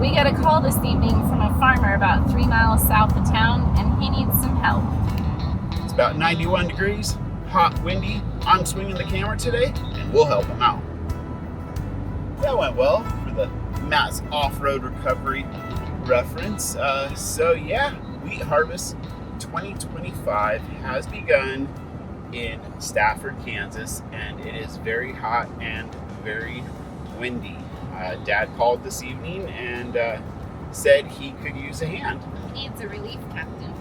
We got a call this evening from a farmer about 3 miles south of town, and he needs some help. It's about 91 degrees, hot, windy. I'm swinging the camera today, and we'll help him out. That went well for the Matt's off-road recovery reference. Wheat harvest 2025 has begun in Stafford, Kansas, and it is very hot and very windy. Dad called this evening and said he could use a hand. Needs a relief captain.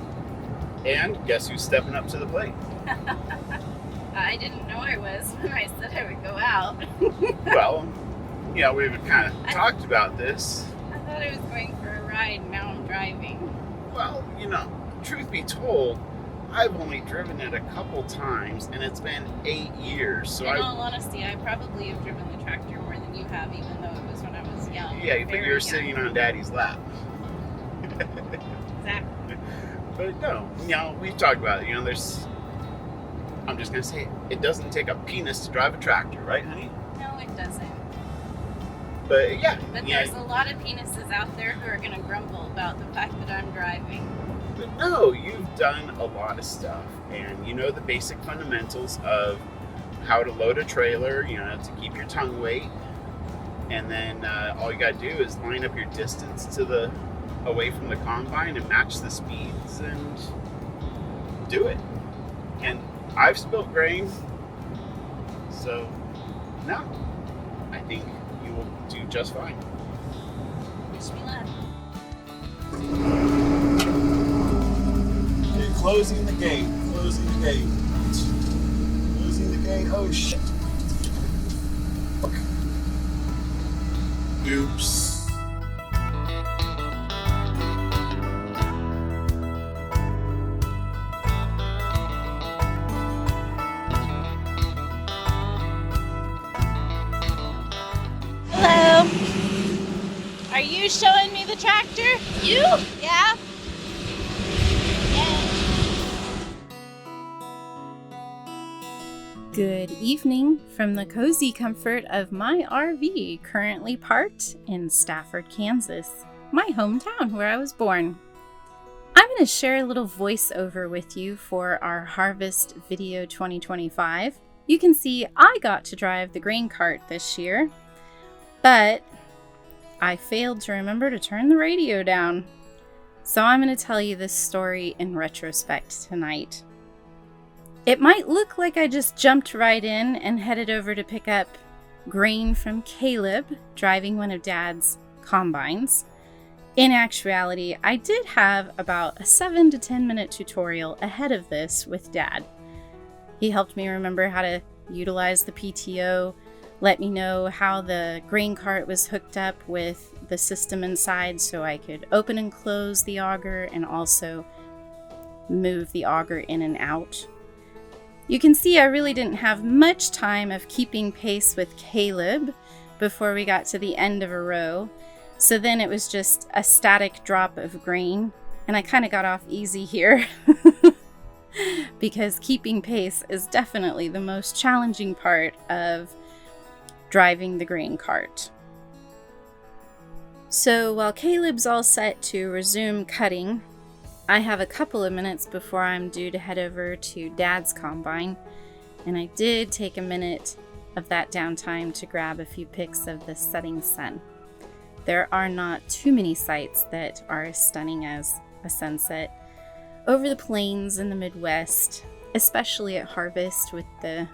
And guess who's stepping up to the plate? I didn't know I was when I said I would go out. Well, we've kind of talked about this. I thought I was going for a ride, and now I'm driving. Well, truth be told, I've only driven it a couple times, and it's been 8 years. So in all honesty, I probably have driven the tractor more than you have, even though it was when I was young. Yeah, you think you were sitting on Daddy's lap. Exactly. But no, we've talked about it. I'm just going to say it doesn't take a penis to drive a tractor, right, honey? No, it doesn't. But yeah. But there's a lot of penises out there who are going to grumble about the fact that I'm driving. But no, you've done a lot of stuff, and you know the basic fundamentals of how to load a trailer, to keep your tongue weight, and then all you got to do is line up your distance away from the combine and match the speeds and do it. And I've spilled grain, so no, I think you will do just fine. Wish me luck. Closing the gate. Oh shit. Oops. Hello. Are you showing me the tractor? You? Yeah. Good evening from the cozy comfort of my RV, currently parked in Stafford, Kansas, my hometown where I was born. I'm going to share a little voiceover with you for our Harvest Video 2025. You can see I got to drive the grain cart this year, but I failed to remember to turn the radio down. So I'm going to tell you this story in retrospect tonight. It might look like I just jumped right in and headed over to pick up grain from Caleb, driving one of Dad's combines. In actuality, I did have about a 7 to 10 minute tutorial ahead of this with Dad. He helped me remember how to utilize the PTO, let me know how the grain cart was hooked up with the system inside so I could open and close the auger and also move the auger in and out. You can see I really didn't have much time of keeping pace with Caleb before we got to the end of a row, so then it was just a static drop of grain, and I kind of got off easy here because keeping pace is definitely the most challenging part of driving the grain cart. So while Caleb's all set to resume cutting, I have a couple of minutes before I'm due to head over to Dad's combine, and I did take a minute of that downtime to grab a few pics of the setting sun. There are not too many sights that are as stunning as a sunset over the plains in the Midwest, especially at harvest with the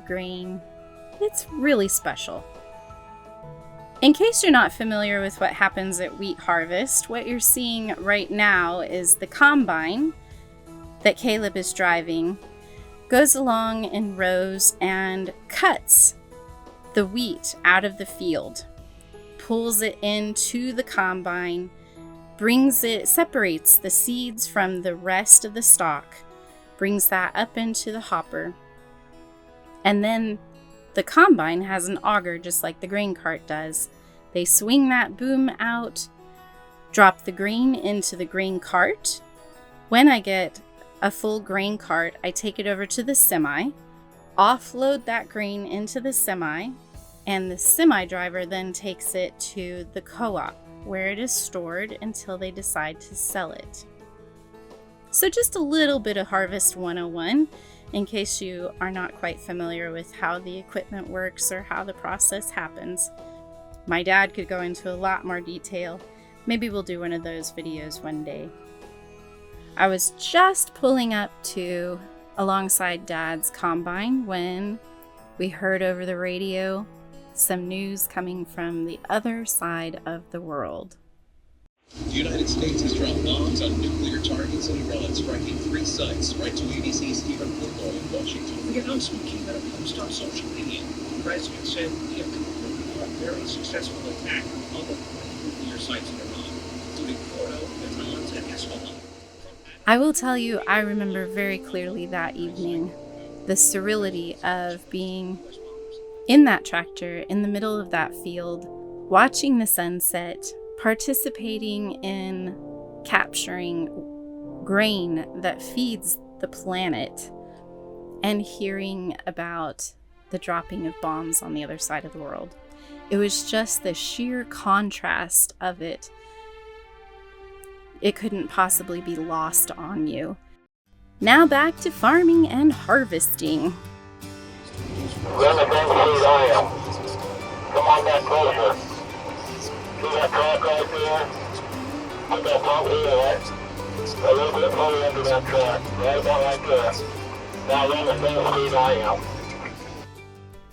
grain. It's really special. In case you're not familiar with what happens at wheat harvest, what you're seeing right now is the combine that Caleb is driving goes along in rows and cuts the wheat out of the field, pulls it into the combine, separates the seeds from the rest of the stalk, brings that up into the hopper, and then the combine has an auger just like the grain cart does. They swing that boom out, drop the grain into the grain cart. When I get a full grain cart, I take it over to the semi, offload that grain into the semi, and the semi driver then takes it to the co-op, where it is stored until they decide to sell it. So just a little bit of Harvest 101, in case you are not quite familiar with how the equipment works or how the process happens. My dad could go into a lot more detail. Maybe we'll do one of those videos one day. I was just pulling up to alongside Dad's combine when we heard over the radio some news coming from the other side of the world. The United States has dropped bombs on nuclear targets in Iran, striking 3 sites. Right to ABC's Stephen Portnoy in Washington. The announcement came out of post on social media. The president said he had completed a very successful attack on the nuclear sites in Iran, including Fordo, Natanz, and Hezbollah. I will tell you, I remember very clearly that evening the surreality of being in that tractor in the middle of that field, watching the sunset, participating in capturing grain that feeds the planet, and hearing about the dropping of bombs on the other side of the world. It was just the sheer contrast of it. It couldn't possibly be lost on you. Now back to farming and harvesting. Run the big fleet I am. Come on back closer. See that track right there? Put that pump here, right? A little bit further under that track. Right about like that. Now run the same speed I am.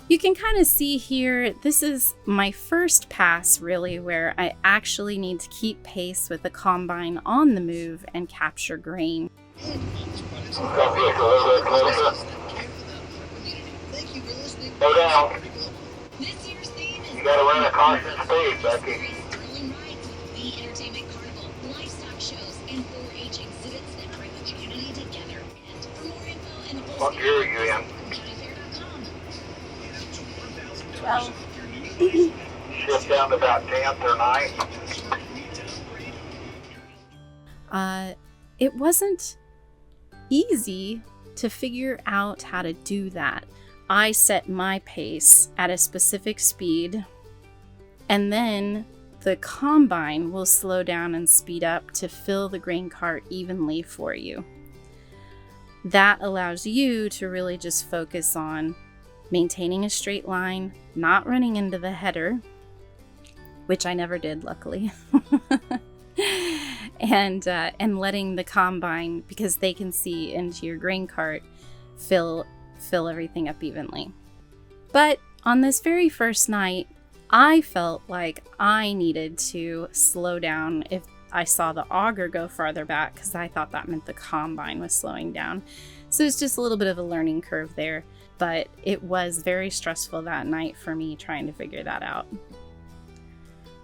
You can kind of see here, this is my first pass really where I actually need to keep pace with the combine on the move and capture grain. Come here a little bit closer. Slow down. You gotta run at constant speed, Becky. What gear are you in? 12. Shift down to about 10th or 9th. It wasn't easy to figure out how to do that. I set my pace at a specific speed, and then the combine will slow down and speed up to fill the grain cart evenly for you. That allows you to really just focus on maintaining a straight line, not running into the header, which I never did, luckily, and letting the combine, because they can see into your grain cart, fill everything up evenly. But on this very first night, I felt like I needed to slow down if I saw the auger go farther back, because I thought that meant the combine was slowing down. So it's just a little bit of a learning curve there. But it was very stressful that night for me trying to figure that out.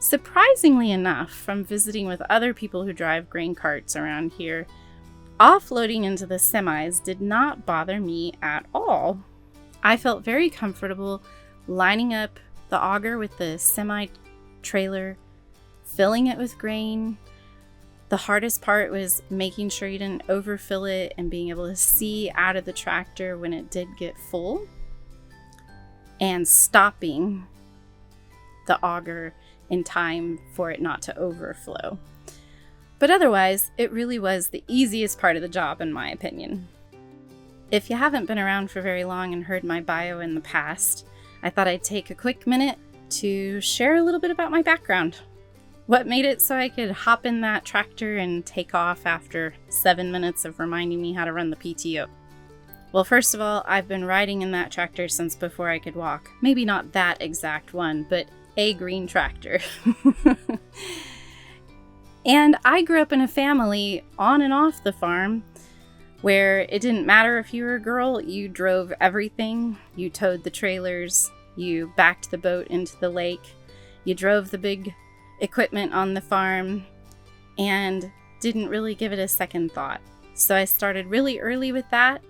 Surprisingly enough, from visiting with other people who drive grain carts around here, offloading into the semis did not bother me at all. I felt very comfortable lining up the auger with the semi-trailer, filling it with grain. The hardest part was making sure you didn't overfill it and being able to see out of the tractor when it did get full, and stopping the auger in time for it not to overflow. But otherwise, it really was the easiest part of the job, in my opinion. If you haven't been around for very long and heard my bio in the past, I thought I'd take a quick minute to share a little bit about my background. What made it so I could hop in that tractor and take off after 7 minutes of reminding me how to run the PTO? Well, first of all, I've been riding in that tractor since before I could walk. Maybe not that exact one, but a green tractor. And I grew up in a family on and off the farm where it didn't matter if you were a girl, you drove everything. You towed the trailers, you backed the boat into the lake, you drove the big equipment on the farm, and didn't really give it a second thought. So I started really early with that.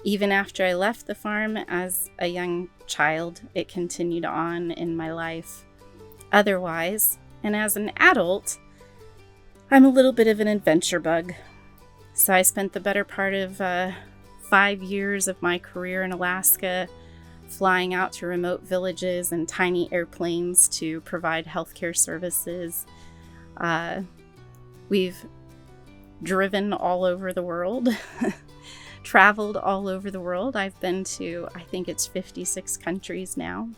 Even after I left the farm as a young child, it continued on in my life. Otherwise, and as an adult, I'm a little bit of an adventure bug. So I spent the better part of 5 years of my career in Alaska flying out to remote villages in tiny airplanes to provide healthcare services. We've driven all over the world, traveled all over the world. I've been to, I think it's 56 countries now.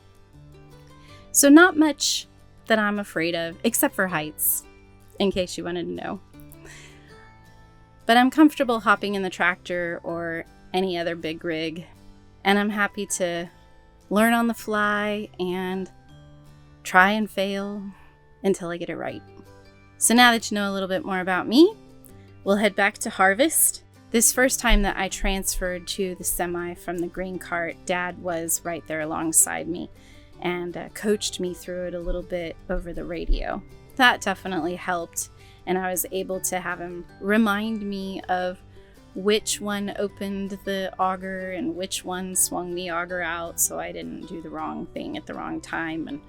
So not much that I'm afraid of, except for heights, in case you wanted to know. But I'm comfortable hopping in the tractor or any other big rig, and I'm happy to learn on the fly and try and fail until I get it right. So now that you know a little bit more about me, we'll head back to harvest. This first time that I transferred to the semi from the grain cart, Dad was right there alongside me and coached me through it a little bit over the radio. That definitely helped, and I was able to have him remind me of which one opened the auger and which one swung the auger out so I didn't do the wrong thing at the wrong time, and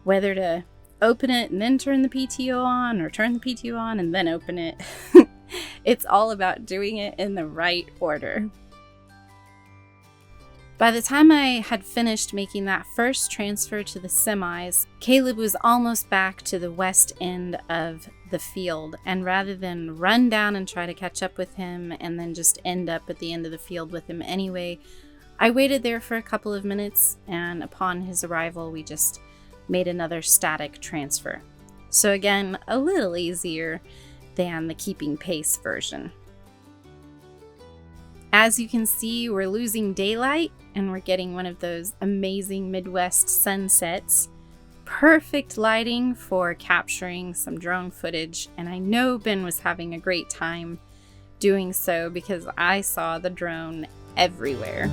whether to open it and then turn the PTO on or turn the PTO on and then open it. It's all about doing it in the right order. By the time I had finished making that first transfer to the semis, Caleb was almost back to the west end of the field, and rather than run down and try to catch up with him and then just end up at the end of the field with him anyway, I waited there for a couple of minutes, and upon his arrival we just made another static transfer. So again, a little easier than the keeping pace version. As you can see, we're losing daylight and we're getting one of those amazing Midwest sunsets. Perfect lighting for capturing some drone footage, and I know Ben was having a great time doing so because I saw the drone everywhere.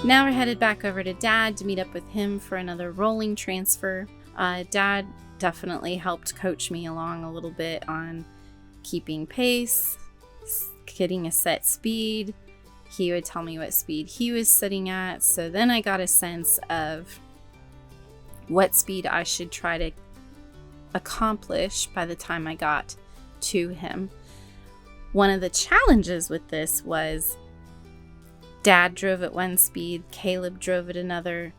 Now we're headed back over to Dad to meet up with him for another rolling transfer. Dad definitely helped coach me along a little bit on keeping pace, getting a set speed. He would tell me what speed he was sitting at, so then I got a sense of what speed I should try to accomplish by the time I got to him. One of the challenges with this was Dad drove at one speed, Caleb drove at another.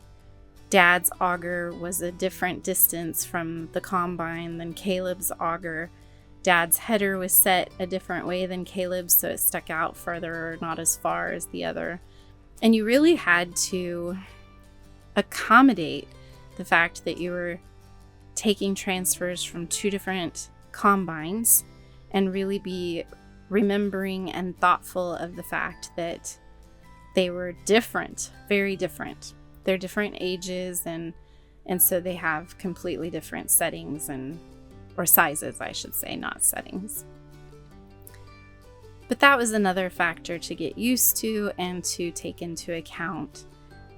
Dad's auger was a different distance from the combine than Caleb's auger. Dad's header was set a different way than Caleb's, so it stuck out further or not as far as the other. And you really had to accommodate the fact that you were taking transfers from two different combines and really be remembering and thoughtful of the fact that they were different, very different. They're different ages, and so they have completely different settings or sizes, I should say, not settings. But that was another factor to get used to and to take into account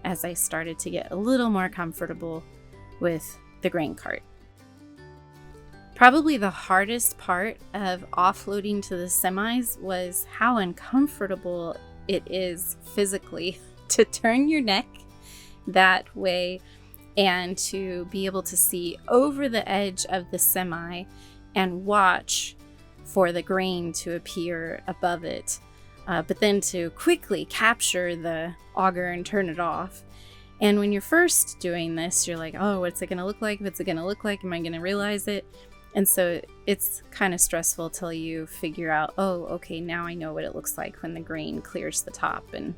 as I started to get a little more comfortable with the grain cart. Probably the hardest part of offloading to the semis was how uncomfortable it is physically to turn your neck that way and to be able to see over the edge of the semi and watch for the grain to appear above it, but then to quickly capture the auger and turn it off. And when you're first doing this, you're like, oh, what's it going to look like? What's it going to look like? Am I going to realize it? And so it's kind of stressful till you figure out, oh, okay, now I know what it looks like when the grain clears the top and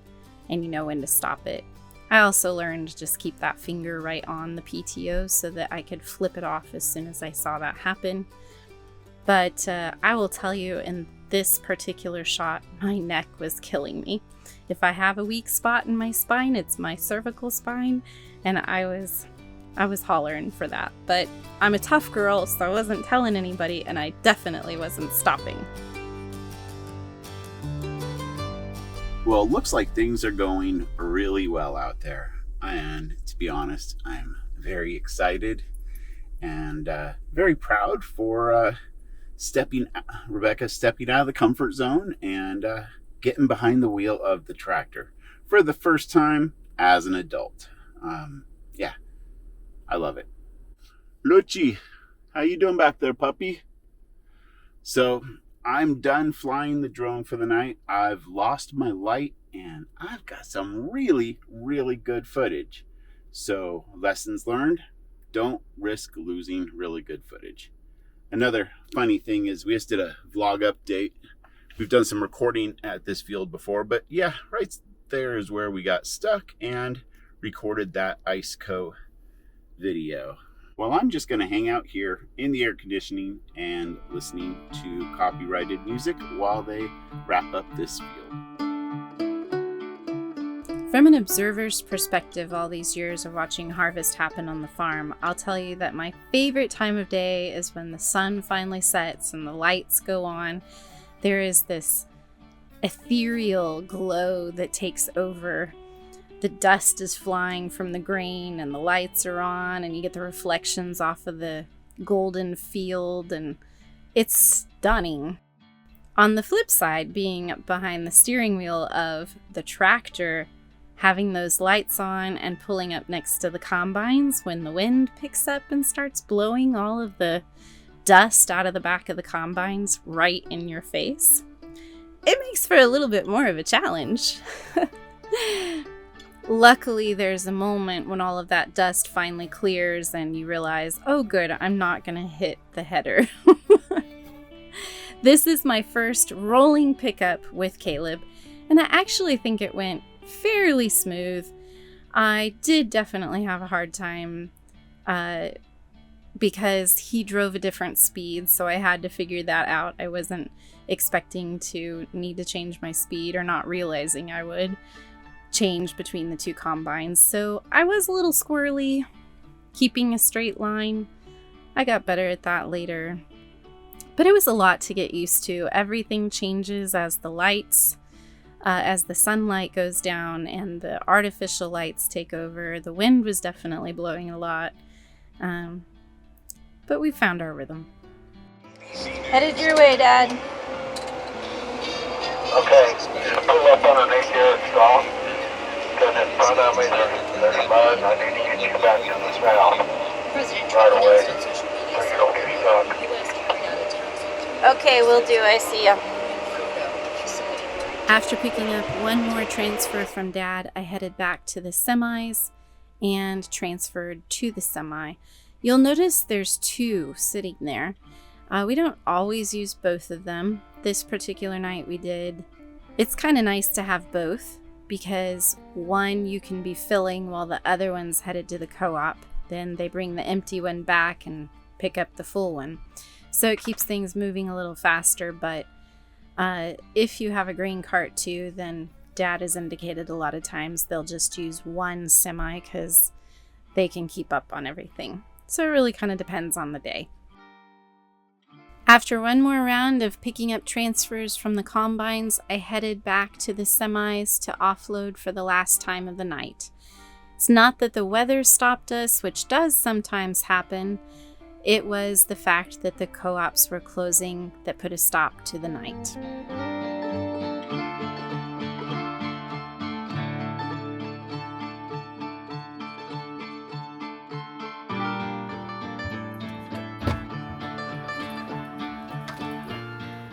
you know when to stop it. I also learned to just keep that finger right on the PTO so that I could flip it off as soon as I saw that happen. But I will tell you, in this particular shot, my neck was killing me. If I have a weak spot in my spine, it's my cervical spine, and I was I was hollering for that. But I'm a tough girl, so I wasn't telling anybody, and I definitely wasn't stopping. Well, it looks like things are going really well out there. And to be honest, I'm very excited and very proud for Rebecca stepping out of the comfort zone and getting behind the wheel of the tractor for the first time as an adult. Yeah, I love it. Luchi, how you doing back there, puppy? So I'm done flying the drone for the night. I've lost my light and I've got some really, really good footage. So lessons learned, don't risk losing really good footage. Another funny thing is we just did a vlog update. We've done some recording at this field before, but yeah, right there is where we got stuck and recorded that IceCo video. Well, I'm just going to hang out here in the air conditioning and listening to copyrighted music while they wrap up this field. From an observer's perspective, all these years of watching harvest happen on the farm, I'll tell you that my favorite time of day is when the sun finally sets and the lights go on. There is this ethereal glow that takes over. The dust is flying from the grain and the lights are on and you get the reflections off of the golden field and it's stunning. On the flip side, being behind the steering wheel of the tractor, having those lights on and pulling up next to the combines when the wind picks up and starts blowing all of the dust out of the back of the combines right in your face, it makes for a little bit more of a challenge. Luckily, there's a moment when all of that dust finally clears and you realize, oh good, I'm not gonna hit the header. This is my first rolling pickup with Caleb, and I actually think it went fairly smooth. I did definitely have a hard time because he drove a different speed, so I had to figure that out. I wasn't expecting to need to change my speed or not realizing I would change between the two combines, so I was a little squirrely keeping a straight line. I got better at that later, but it was a lot to get used to. Everything changes as the lights as the sunlight goes down and the artificial lights take over. The wind was definitely blowing a lot, but we found our rhythm. Headed your way, Dad. Okay, just pull up underneath here and stop. Because in front of me there's mud and I need to get you back to the south right away so you don't get stuck. Okay, will do. I see ya. After picking up one more transfer from Dad, I headed back to the semis and transferred to the semi. You'll notice there's two sitting there. We don't always use both of them. This particular night we did. It's kind of nice to have both because one you can be filling while the other one's headed to the co-op. Then they bring the empty one back and pick up the full one. So it keeps things moving a little faster, but if you have a grain cart too, then Dad has indicated a lot of times they'll just use one semi because they can keep up on everything. So it really kind of depends on the day. After one more round of picking up transfers from the combines, I headed back to the semis to offload for the last time of the night. It's not that the weather stopped us, which does sometimes happen. It was the fact that the co-ops were closing that put a stop to the night.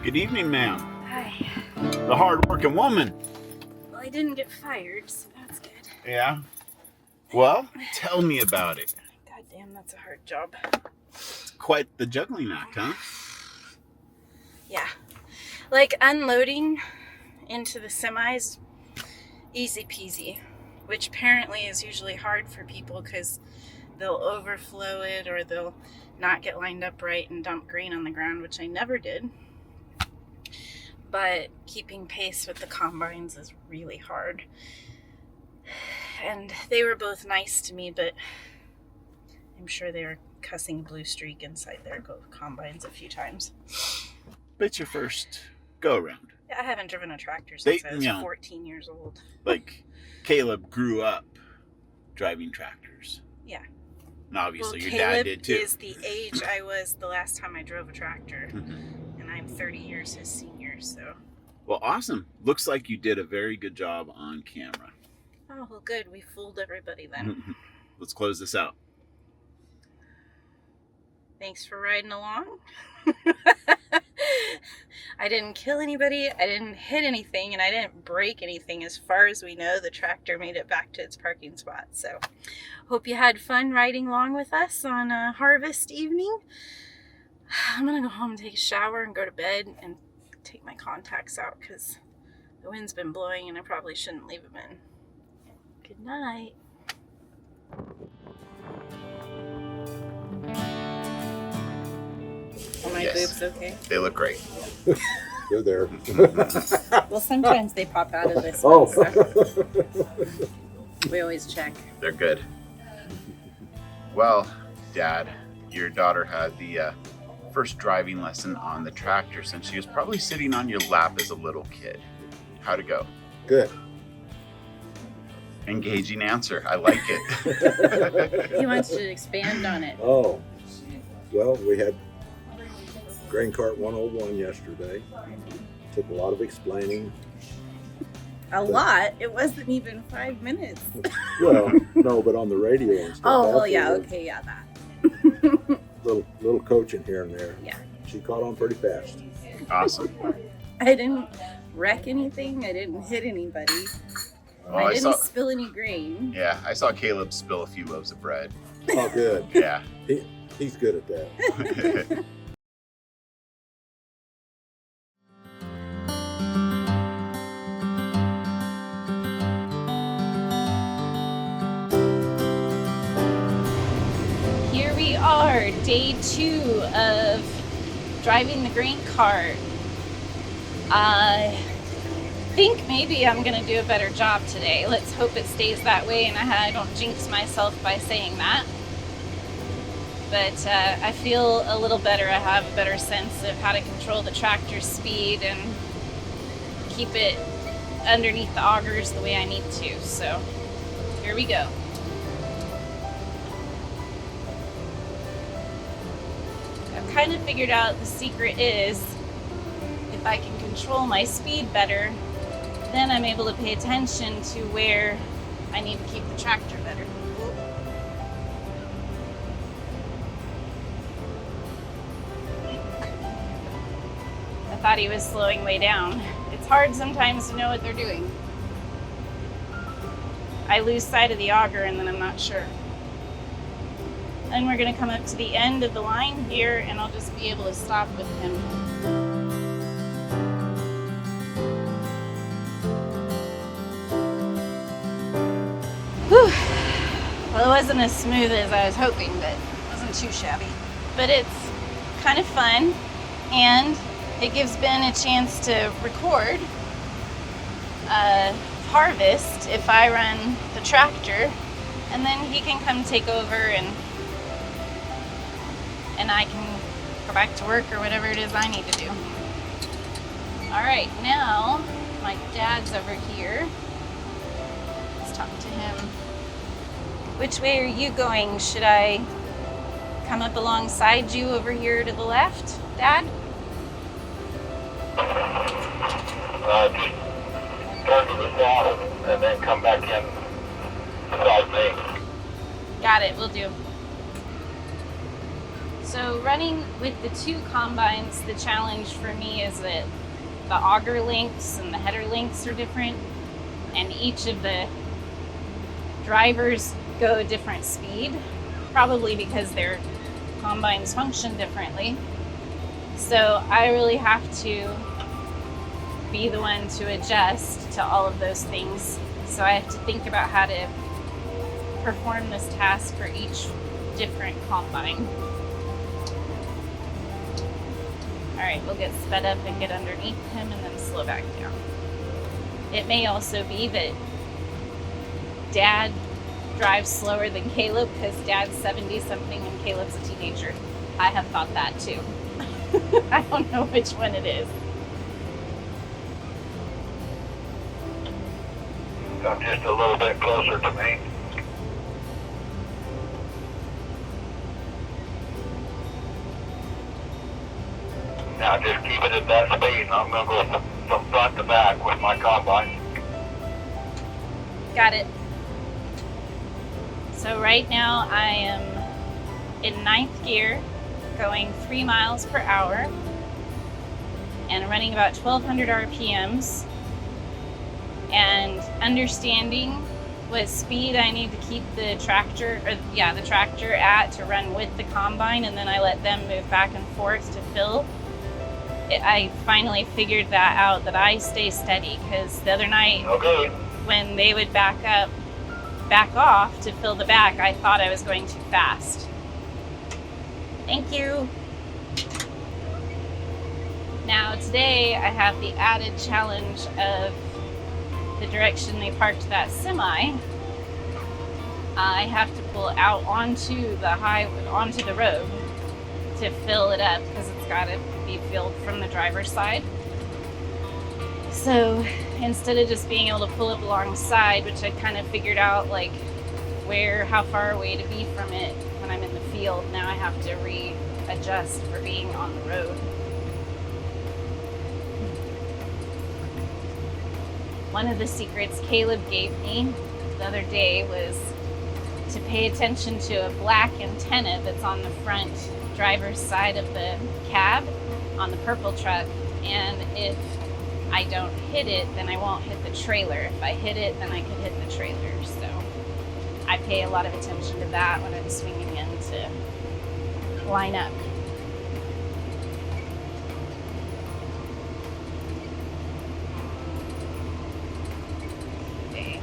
Good evening, ma'am. Hi. The hard-working woman. Well, I didn't get fired, so that's good. Yeah? Well, tell me about it. God damn, that's a hard job. Quite the juggling act, huh? Yeah. Like unloading into the semis, easy peasy, which apparently is usually hard for people because they'll overflow it or they'll not get lined up right and dump grain on the ground, which I never did. But keeping pace with the combines is really hard. And they were both nice to me, but I'm sure they were cussing blue streak inside their combines a few times. But it's your first go around. Yeah, I haven't driven a tractor since I was you know, 14 years old. Like, Caleb grew up driving tractors. Yeah. And obviously your Caleb dad did too. is the age I was the last time I drove a tractor. And I'm 30 years his senior, so. Well, awesome. Looks like you did a very good job on camera. Oh, well, good. We fooled everybody then. Let's close this out. Thanks for riding along. I didn't kill anybody, I didn't hit anything, and I didn't break anything. As far as we know, the tractor made it back to its parking spot. So, hope you had fun riding along with us on a harvest evening. I'm gonna go home and take a shower and go to bed and take my contacts out because the wind's been blowing and I probably shouldn't leave them in. Good night. Are my boobs okay? They look great. They're there. Well, sometimes they pop out of this Oh. one, so we always check. They're good. Well, Dad, your daughter had the first driving lesson on the tractor since she was probably sitting on your lap as a little kid. How'd it go? Good. Engaging answer. I like it. He wants to expand on it. Oh, well, we had Grain Cart 101 yesterday. Took a lot of explaining. A lot? It wasn't even 5 minutes. Well, no, but on the radio and stuff. Oh, well, yeah, afterwards, okay, yeah, that. Little coaching here and there. Yeah. She caught on pretty fast. Awesome. I didn't wreck anything. I didn't hit anybody. Well, I didn't spill any grain. Yeah, I saw Caleb spill a few loaves of bread. Oh, good. Yeah. He's good at that. Here we are, day 2 of driving the grain cart. I think maybe I'm going to do a better job today. Let's hope it stays that way and I don't jinx myself by saying that. But I feel a little better. I have a better sense of how to control the tractor's speed and keep it underneath the augers the way I need to. So here we go. I've kind of figured out the secret is if I can control my speed better, then I'm able to pay attention to where I need to keep the tractor better. I thought he was slowing way down. It's hard sometimes to know what they're doing. I lose sight of the auger and then I'm not sure. And we're gonna come up to the end of the line here and I'll just be able to stop with him. Whew. Well, it wasn't as smooth as I was hoping, but it wasn't too shabby. But it's kind of fun and it gives Ben a chance to record harvest if I run the tractor, and then he can come take over and I can go back to work or whatever it is I need to do. All right, now my dad's over here. Let's talk to him. Which way are you going? Should I come up alongside you over here to the left, Dad? Turn to the south and then come back in beside me. Got it, will do. So running with the 2 combines, the challenge for me is that the auger lengths and the header lengths are different, and each of the drivers go a different speed, probably because their combines function differently. So I really have to be the one to adjust to all of those things. So I have to think about how to perform this task for each different combine. All right, we'll get sped up and get underneath him and then slow back down. It may also be that Dad drive slower than Caleb because Dad's 70-something and Caleb's a teenager. I have thought that too. I don't know which one it is. Come just a little bit closer to me. Now just keep it at that speed. I'm going to go from front to back with my combine. Got it. So right now I am in 9th gear, going 3 miles per hour, and running about 1200 RPMs. And understanding what speed I need to keep the tractor at to run with the combine, and then I let them move back and forth to fill. I finally figured that out, that I stay steady, because the other night when they would back off to fill the back, I thought I was going too fast. Thank you. Now today I have the added challenge of the direction they parked that semi. I have to pull out onto the road to fill it up because it's got to be filled from the driver's side. So instead of just being able to pull up alongside, which I kind of figured out like how far away to be from it when I'm in the field, now I have to readjust for being on the road. One of the secrets Caleb gave me the other day was to pay attention to a black antenna that's on the front driver's side of the cab on the purple truck, and if I don't hit it, then I won't hit the trailer. If I hit it, then I could hit the trailer. So I pay a lot of attention to that when I'm swinging in to line up. Okay.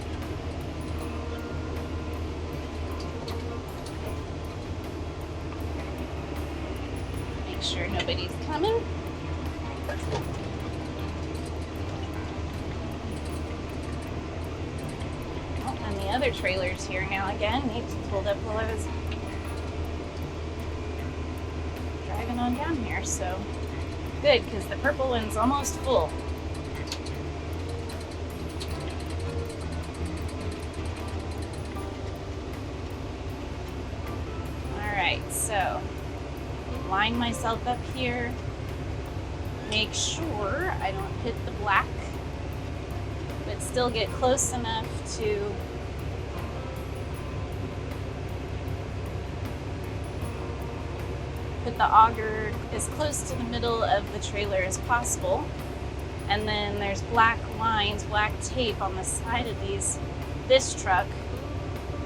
Make sure nobody's coming. And the other trailer's here now again. He pulled up while I was driving on down here, so good, because the purple one's almost full. Alright, so line myself up here, make sure I don't hit the black, but still get close enough to put the auger as close to the middle of the trailer as possible. And then there's black lines, black tape on the side of this truck,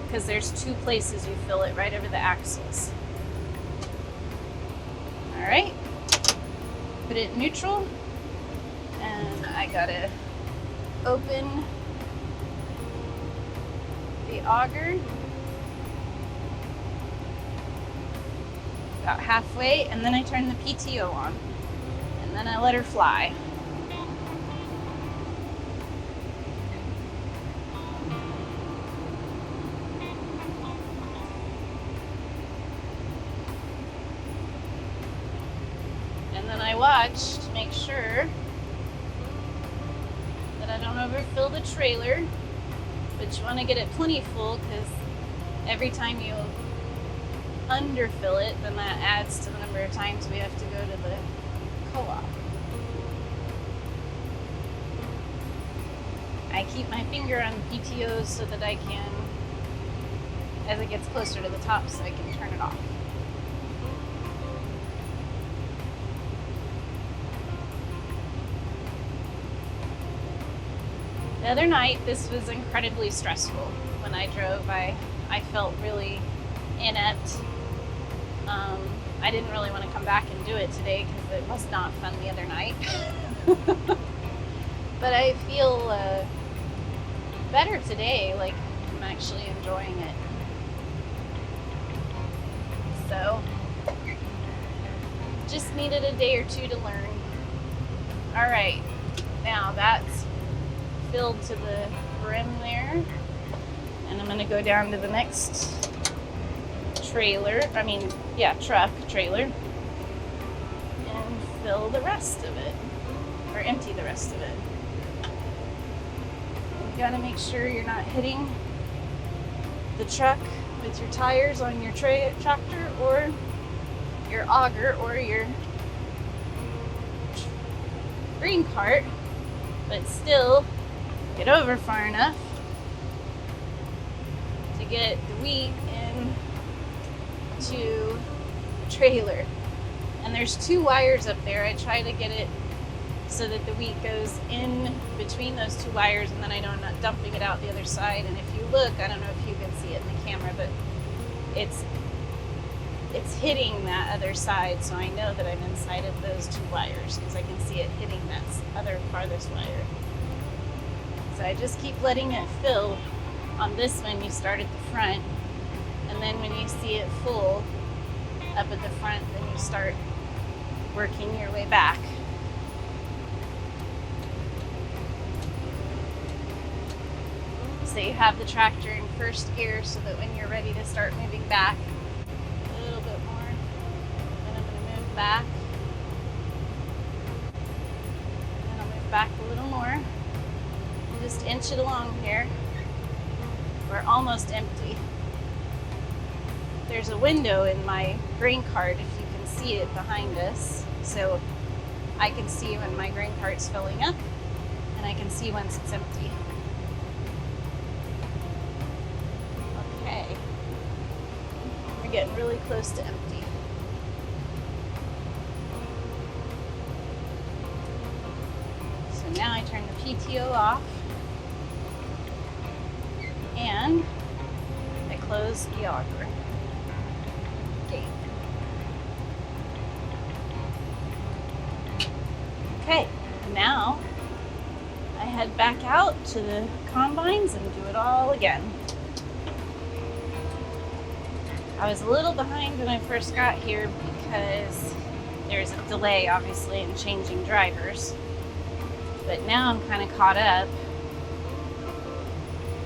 because there's 2 places you fill it, right over the axles. All right, put it in neutral, and I gotta open the auger about halfway, and then I turn the PTO on, and then I let her fly. And then I watch to make sure that I don't overfill the trailer, but you want to get it plenty full, because every time you underfill it, then that adds to the number of times we have to go to the co-op. I keep my finger on the PTOs so that I can, as it gets closer to the top, so I can turn it off. The other night, this was incredibly stressful. When I drove, I felt really inept. I didn't really want to come back and do it today because it was not fun the other night. But I feel better today, like I'm actually enjoying it. So, just needed a day or 2 to learn. All right, now that's filled to the brim there. And I'm gonna go down to the next truck trailer and fill the rest of it, or empty the rest of it. You gotta make sure you're not hitting the truck with your tires on your tractor or your auger or your green cart, but still get over far enough to get the wheat into the trailer. And there's 2 wires up there. I try to get it so that the wheat goes in between those 2 wires, and then I know I'm not dumping it out the other side. And if you look, I don't know if you can see it in the camera, but it's hitting that other side, so I know that I'm inside of those 2 wires because I can see it hitting that other farthest wire. So I just keep letting it fill. On this one, you start at the front, and then when you see it full up at the front, then you start working your way back. So you have the tractor in first gear so that when you're ready to start moving back, a little bit more, then I'm going to move back, and then I'll move back a little more, and just inch it along here. We're almost empty. There's a window in my grain cart, if you can see it behind us, so I can see when my grain cart's filling up, and I can see once it's empty. Okay, we're getting really close to empty. So now I turn the PTO off, and I close the auger gate. Okay, now I head back out to the combines and do it all again. I was a little behind when I first got here because there's a delay, obviously, in changing drivers. But now I'm kind of caught up.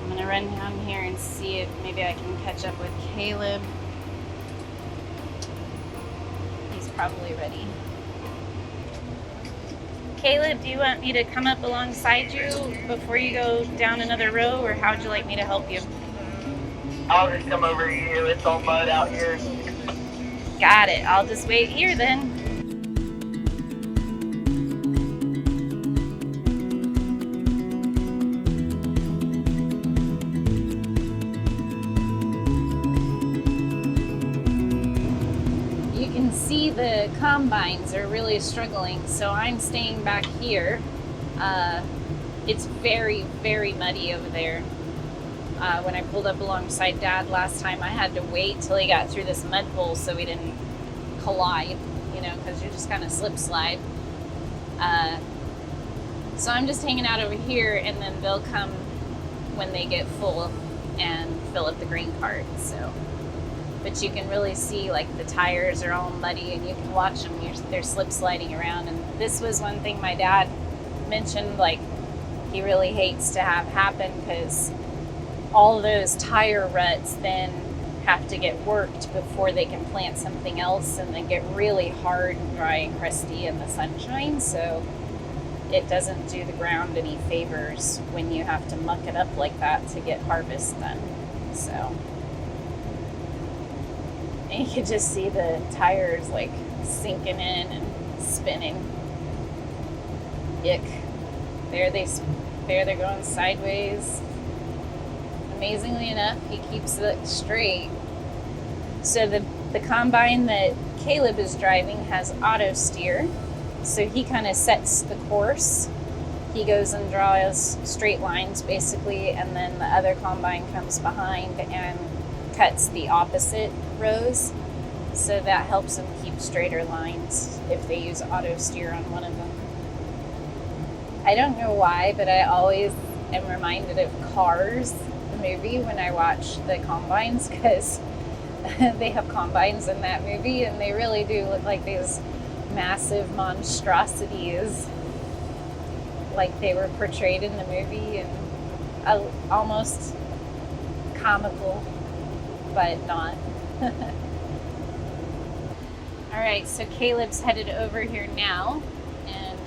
I'm gonna run down here and see if maybe I can catch up with Caleb. He's probably ready. Caleb, do you want me to come up alongside you before you go down another row, or how would you like me to help you? I'll just come over here. It's all mud out here. Got it. I'll just wait here then. You can see the combines are really struggling, so I'm staying back here. It's very, very muddy over there. When I pulled up alongside Dad last time, I had to wait till he got through this mud hole so we didn't collide, because you just kind of slip slide. So I'm just hanging out over here, and then they'll come when they get full and fill up the green cart. So, but you can really see like the tires are all muddy, and you can watch them. They're slip sliding around. And this was one thing my dad mentioned, like he really hates to have happen because all those tire ruts then have to get worked before they can plant something else, and they get really hard and dry and crusty in the sunshine, so it doesn't do the ground any favors when you have to muck it up like that to get harvest done. So, and you can just see the tires like sinking in and spinning. Ick. There they're going sideways. Amazingly enough, he keeps it straight. So the combine that Caleb is driving has auto steer. So he kind of sets the course. He goes and draws straight lines basically, and then the other combine comes behind and cuts the opposite rows. So that helps them keep straighter lines if they use auto steer on one of them. I don't know why, but I always am reminded of Cars, movie, when I watch the combines, because they have combines in that movie and they really do look like these massive monstrosities like they were portrayed in the movie, and I almost comical, but not. Alright, so Caleb's headed over here now, and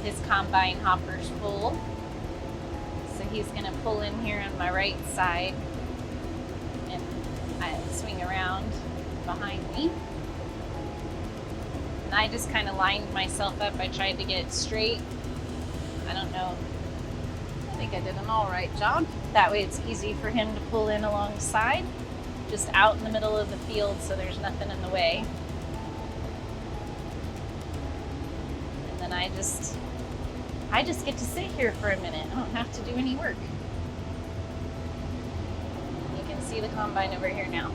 his combine hopper's full. So he's going to pull in here on my right side and swing around behind me. And I just kind of lined myself up. I tried to get it straight. I don't know. I think I did an all right job. That way it's easy for him to pull in alongside, just out in the middle of the field so there's nothing in the way. And then I just get to sit here for a minute. I don't have to do any work. You can see the combine over here now.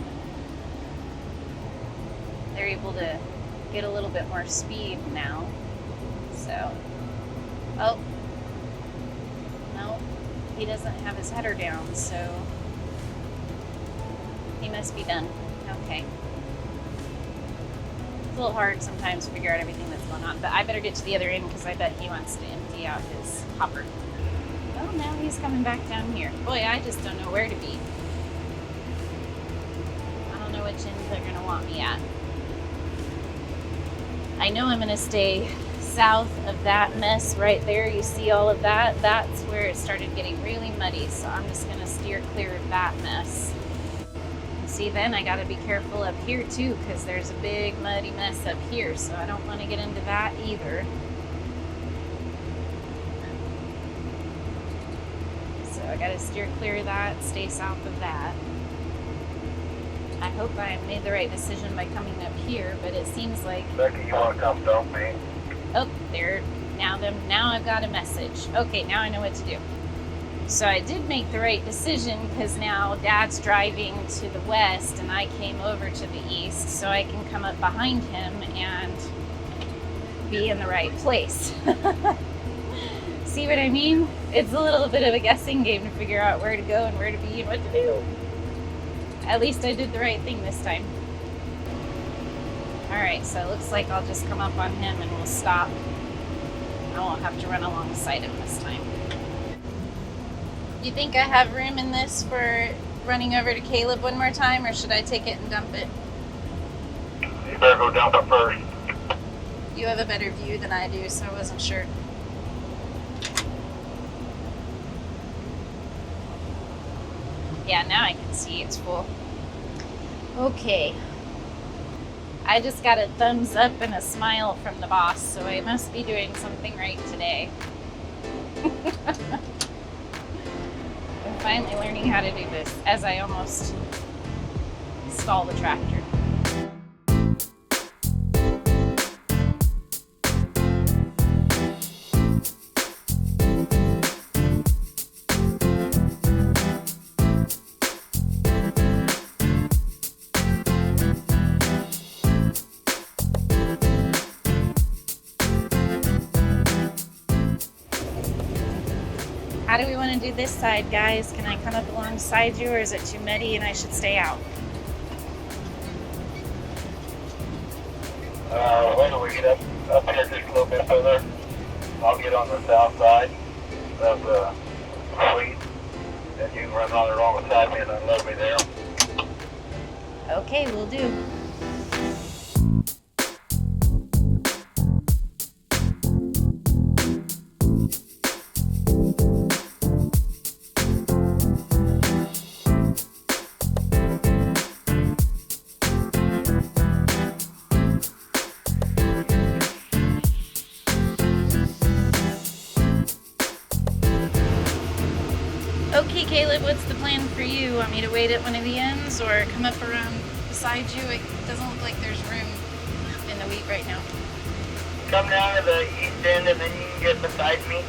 They're able to get a little bit more speed now. So, oh, no, he doesn't have his header down, so he must be done. Okay. It's a little hard sometimes to figure out everything that's going on, but I better get to the other end because I bet he wants to empty out his hopper. Oh, now he's coming back down here. Boy, I just don't know where to be. I don't know which end they're going to want me at. I know I'm going to stay south of that mess right there. You see all of that? That's where it started getting really muddy, so I'm just going to steer clear of that mess. See, then I got to be careful up here too because there's a big muddy mess up here, so I don't want to get into that either. So I got to steer clear of that, stay south of that. I hope I made the right decision by coming up here, but it seems like... Becky, you want to come dump me? Oh, there. Now I've got a message. Okay, now I know what to do. So I did make the right decision because now Dad's driving to the west and I came over to the east, so I can come up behind him and be in the right place. See what I mean? It's a little bit of a guessing game to figure out where to go and where to be and what to do. At least I did the right thing this time. Alright, so it looks like I'll just come up on him and we'll stop. I won't have to run alongside him this time. You think I have room in this for running over to Caleb one more time, or should I take it and dump it? You better go dump it first. You have a better view than I do, so I wasn't sure. Yeah, now I can see it's full. Okay. I just got a thumbs up and a smile from the boss, so I must be doing something right today. I'm finally learning how to do this as I almost stall the tractor. How do we want to do this side, guys? Can I come up alongside you, or is it too muddy and I should stay out? Wait till we get up here just a little bit further. I'll get on the south side of the fleet, and you can run on the wrong side of me and unload me there. Okay, we'll do. Okay, Caleb, what's the plan for you? Want me to wait at one of the ends or come up around beside you? It doesn't look like there's room in the wheat right now. Come down to the east end and then you can get beside me.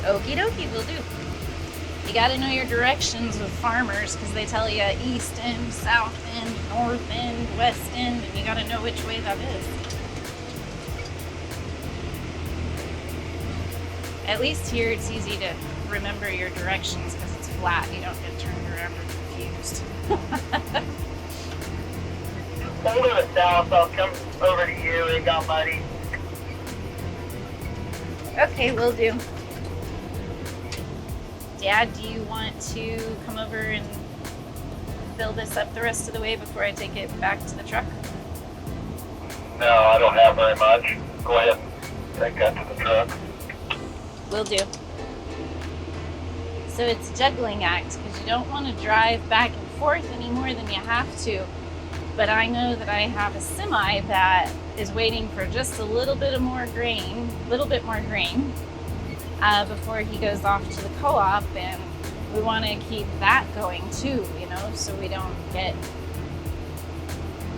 Okie dokie, will do. You gotta know your directions with farmers because they tell you east end, south end, north end, west end, and you gotta know which way that is. At least here it's easy to remember your directions because it's flat. You don't get turned around or confused. Hold to the south, I'll come over to you. It got muddy. Okay, will do. Dad, do you want to come over and fill this up the rest of the way before I take it back to the truck? No, I don't have very much. Go ahead and take that to the truck. Will do. So it's a juggling act because you don't want to drive back and forth any more than you have to. But I know that I have a semi that is waiting for just a little bit more grain, before he goes off to the co-op, and we want to keep that going too, you know, so we don't get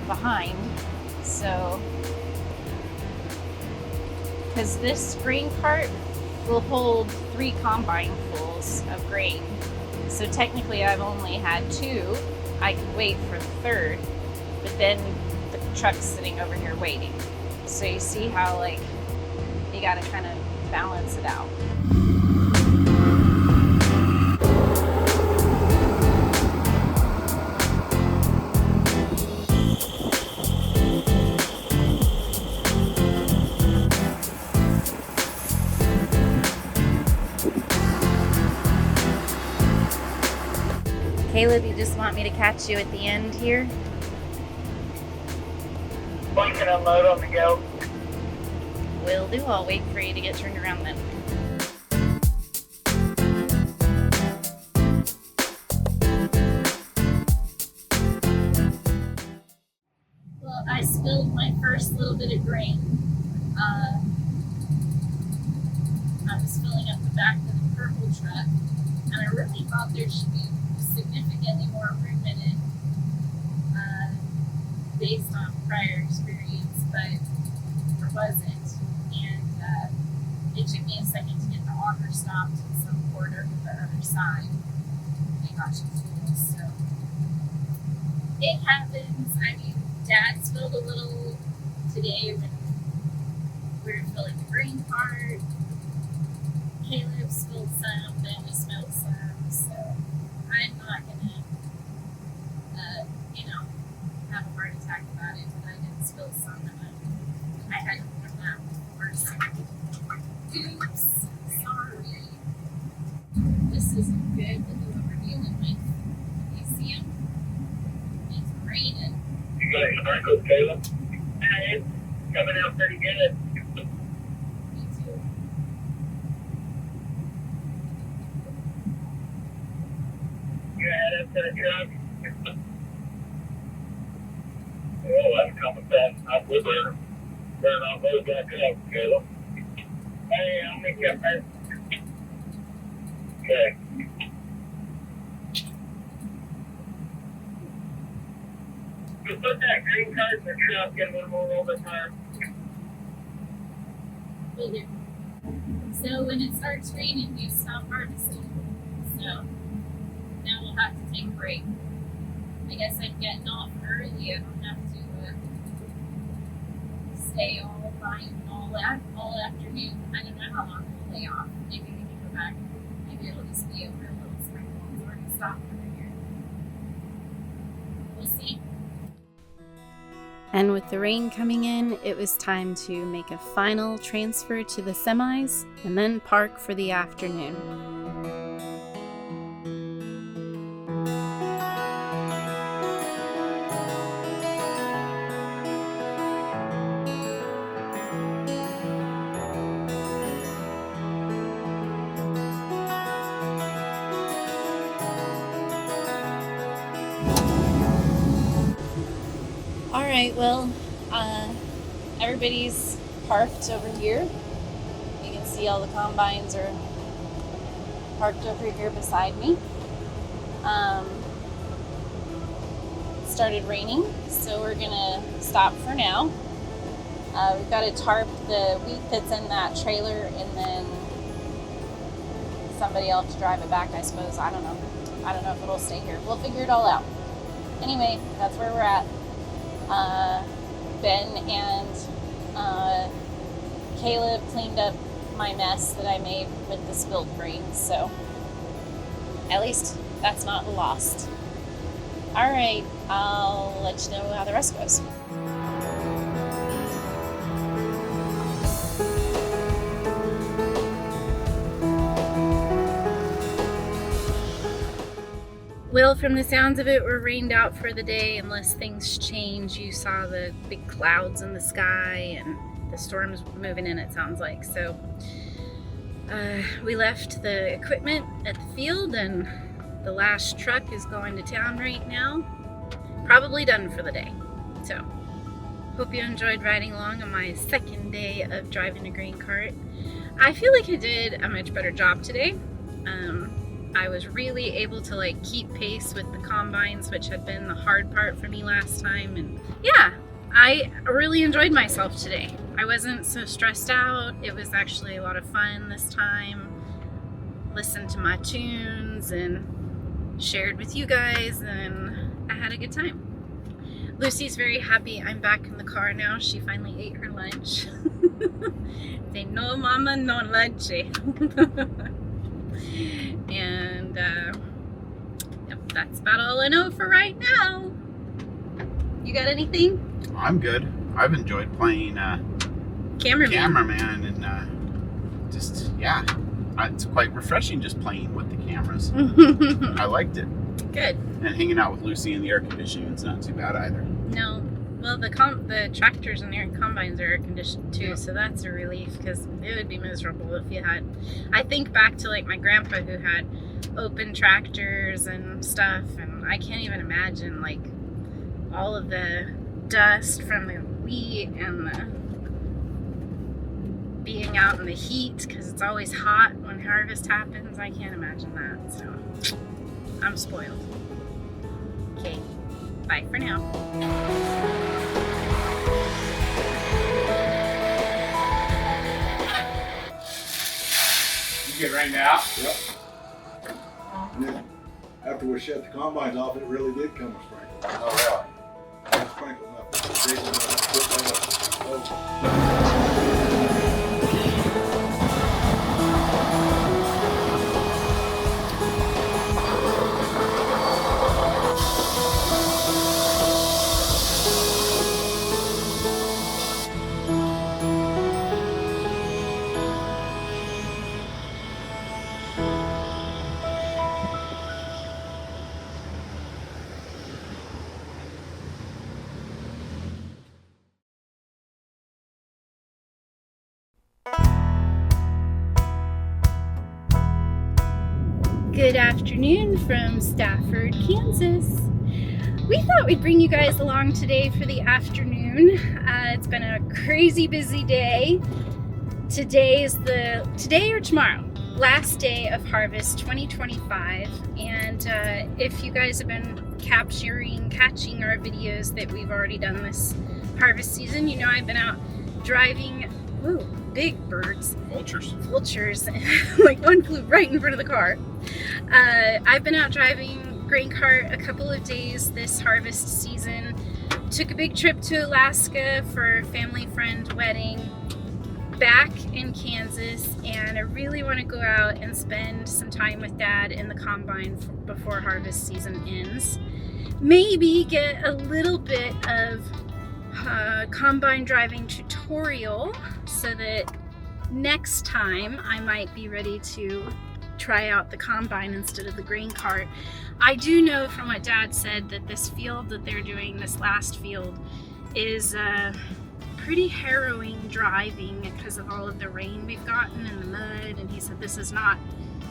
behind. So, because this grain cart will hold 3 combine fulls of grain. So technically I've only had 2. I could wait for the 3rd, but then the truck's sitting over here waiting. So you see how, like, you gotta kind of balance it out. Caleb, you just want me to catch you at the end here? We can unload on the go. Will do. I'll wait for you to get turned around then. Well, I spilled my first little bit of grain. I was filling up the back of the purple truck, and I really thought there should be significantly more room in it based on prior experience, but there wasn't. And it took me a second to get the auger stopped in some port over the other side. They got you full, so it happens. I mean, Dad spilled a little today when we were filling the grain cart. Caleb spilled some, then we spilled some, so I'm not gonna, have a heart attack about it, but I did spill some of it. I had to warn that before, so oops, sorry. This isn't good. Look at what we're dealing with. You see him? It's raining. You got your sprinkles, Caleb? It's coming out pretty good. Me too. You head up to the truck. Oh, that's coming fast. I will better not load back up, Caleb. Hey, I'll meet you up there. Okay. You put that green card in the truck, get a little more overtime. Will do. So when it starts raining, we stop harvesting. So now we'll have to take a break. I guess I'm getting off early. I don't have to stay all night and all afternoon. I don't know how long we'll lay off. Maybe we can go back. Maybe it'll just be over a little sprinkle. It's already stopped over here. We'll see. And with the rain coming in, it was time to make a final transfer to the semis and then park for the afternoon. Alright, well, everybody's parked over here. You can see all the combines are parked over here beside me. It started raining, so we're gonna stop for now. We've got to tarp the wheat that's in that trailer, and then somebody else to drive it back, I suppose. I don't know if it'll stay here. We'll figure it all out. Anyway, that's where we're at. Ben and Caleb cleaned up my mess that I made with the spilled grain, so at least that's not lost. Alright, I'll let you know how the rest goes. Well, from the sounds of it, we're rained out for the day unless things change. You saw the big clouds in the sky and the storm's moving in, it sounds like. So we left the equipment at the field and the last truck is going to town right now. Probably done for the day. So hope you enjoyed riding along on my second day of driving a grain cart. I feel like I did a much better job today. I was really able to like keep pace with the combines, which had been the hard part for me last time. And yeah, I really enjoyed myself today. I wasn't so stressed out. It was actually a lot of fun this time. Listened to my tunes and shared with you guys, and I had a good time. Lucy's very happy I'm back in the car now. She finally ate her lunch. Say no mama, no lunch. And yep, that's about all I know for right now. You got anything? I'm good. I've enjoyed playing cameraman and just, yeah, it's quite refreshing just playing with the cameras. I liked it. Good. And hanging out with Lucy in the air conditioning is not too bad either. No. Well, the tractors and air combines are air conditioned too, yeah. So that's a relief, because it would be miserable if you had. I think back to like my grandpa who had open tractors and stuff, and I can't even imagine like all of the dust from the wheat and the being out in the heat, because it's always hot when harvest happens. I can't imagine that, so I'm spoiled. Okay, bye for now. You get rained out? Yep. And then after we shut the combines off, it really did come a sprinkle. Oh, It sprinkled up. Jason went up, put that up. Good afternoon from Stafford, Kansas. We thought we'd bring you guys along today for the afternoon. It's been a crazy busy day. Today or tomorrow, last day of harvest 2025. And if you guys have been catching our videos that we've already done this harvest season, you know I've been out driving, big birds. Vultures. Like one flew right in front of the car. I've been out driving grain cart a couple of days this harvest season. Took a big trip to Alaska for a family friend wedding back in Kansas, and I really want to go out and spend some time with Dad in the combine before harvest season ends. Maybe get a little bit of combine driving tutorial so that next time I might be ready to try out the combine instead of the grain cart. I do know from what Dad said that this field that they're doing, this last field, is pretty harrowing driving because of all of the rain we've gotten and the mud, and he said this is not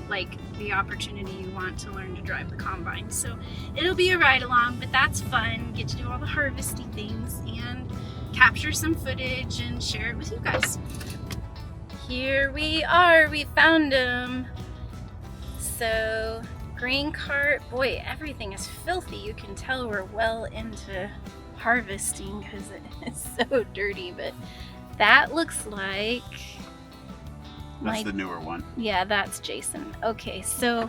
like the opportunity you want to learn to drive the combine. So it'll be a ride along, but that's fun. Get to do all the harvesty things and capture some footage and share it with you guys. Here we are, we found them. So grain cart, boy, everything is filthy. You can tell we're well into harvesting because it is so dirty, but that looks like that's the newer one. Yeah, that's Jason. Okay, so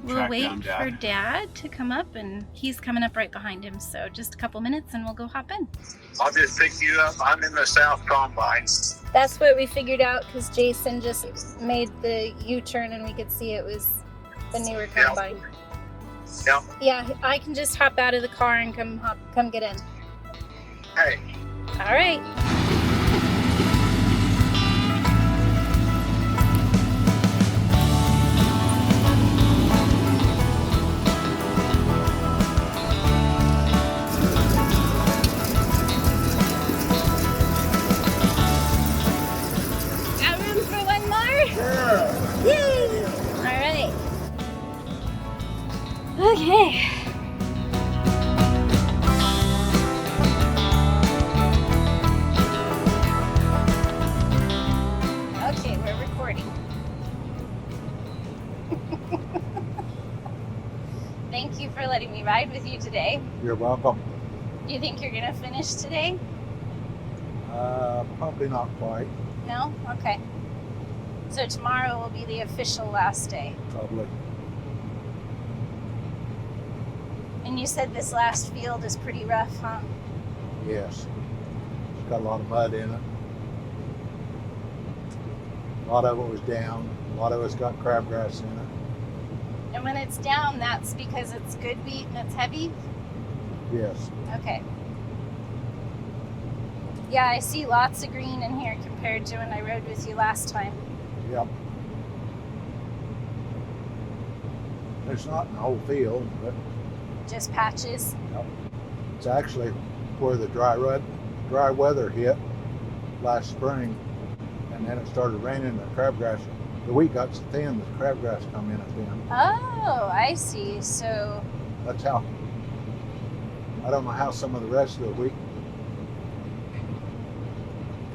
we'll wait for Dad to come up, and he's coming up right behind him, so just a couple minutes and we'll go hop in. I'll just pick you up. I'm in the South Combine. That's what we figured out because Jason just made the U-turn and we could see it was the newer combine. Yep. Yeah, I can just hop out of the car and come get in. Hey. All right. Okay. Okay, we're recording. Thank you for letting me ride with you today. You're welcome. Do you think you're gonna finish today? Probably not quite. No? Okay. So tomorrow will be the official last day. Probably. And you said this last field is pretty rough, huh? Yes. It's got a lot of mud in it. A lot of it was down. A lot of it's got crabgrass in it. And when it's down, that's because it's good wheat and it's heavy? Yes. Okay. Yeah, I see lots of green in here compared to when I rode with you last time. Yep. It's not in the whole field, but Just patches. yep. It's actually where the dry weather hit last spring, and then it started raining. The crabgrass, the wheat got so thin, the crabgrass come in thin. Oh, I see. So, That's how. I don't know how some of the rest of the wheat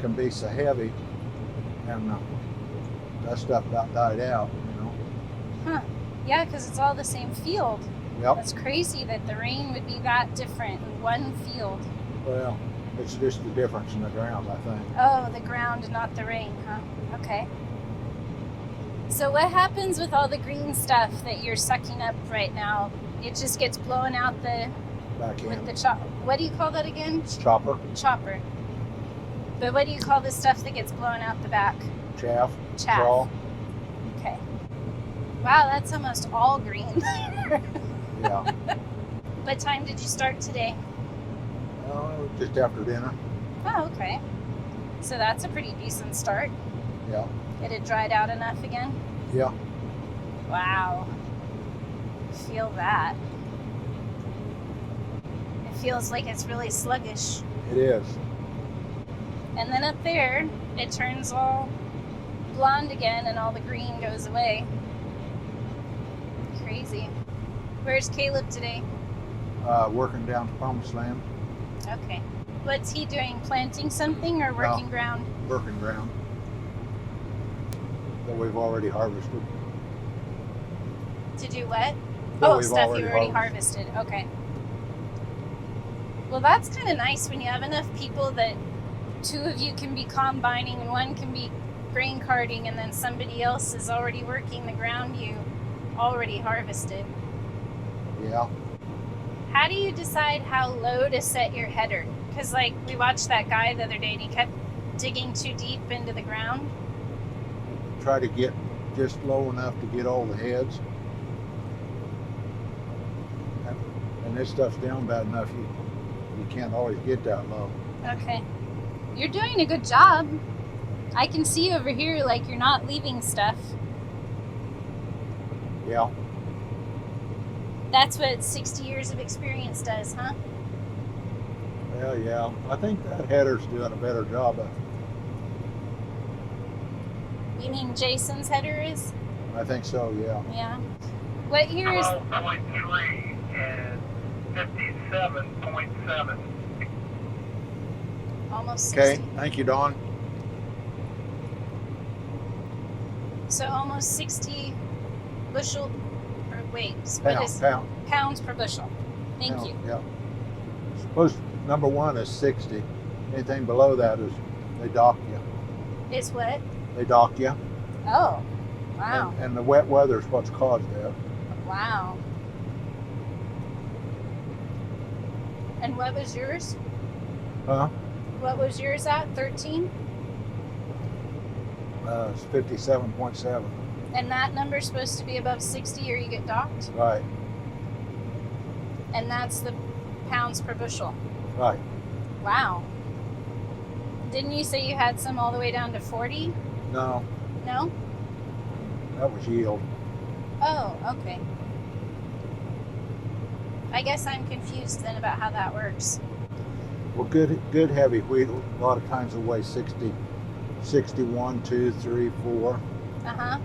can be so heavy, and that stuff about died out, you know. huh. Yeah, because it's all the same field. Yep. That's crazy that the rain would be that different in one field. Well, it's just the difference in the ground, I think. Oh, the ground, not the rain, huh? Okay. So what happens with all the green stuff that you're sucking up right now? It just gets blown out the Back in. with the chop. What do you call that again? Chopper, Chopper. But what do you call the stuff that gets blown out the back? chaff, Chaff. straw. Okay. Wow, that's almost all green. Yeah. What time did you start today? Just after dinner. Oh, okay. So that's a pretty decent start. Yeah. It had dried out enough again? Yeah. Wow. Feel that. It feels like it's really sluggish. It is. And then up there, it turns all blonde again and all the green goes away. Crazy. Where's Caleb today? Working down to Promised Land, Okay. What's he doing? Planting something or working ground? working ground that we've already harvested. To do what? That Oh, we've stuff you already harvested. harvested. Okay. Well, that's kind of nice when you have enough people that two of you can be combining and one can be grain carting, and then somebody else is already working the ground you already harvested. Yeah. How do you decide how low to set your header? Because, like, we watched that guy the other day and he kept digging too deep into the ground. Try to get just low enough to get all the heads. And this stuff's down bad enough, you can't always get that low. Okay. You're doing a good job. I can see over here, like, you're not leaving stuff. Yeah. That's what 60 years of experience does, huh? Well, yeah. I think that header's doing a better job of it. You mean Jason's header is? I think so, yeah. Yeah. What year is... 12.3 and 57.7. Almost 60. Okay, thank you, Dawn. So almost 60 bushel... Or wait, what is... Pound. Pounds per bushel. Thank Pound, you. Yeah. Supposed number one is 60. Anything below that is they dock you. Is what? They dock you. Oh, wow. And the wet weather is what's caused that. Wow. And what was yours? Huh? What was yours at? 13? It's 57.7. And that number's supposed to be above 60 or you get docked? Right. And that's the pounds per bushel. Right. Wow. Didn't you say you had some all the way down to 40? No, No? that was yield. Oh, okay. I guess I'm confused then about how that works. Well, good heavy wheat a lot of times will weigh 60, 61, 2, 3, 4. Uh-huh.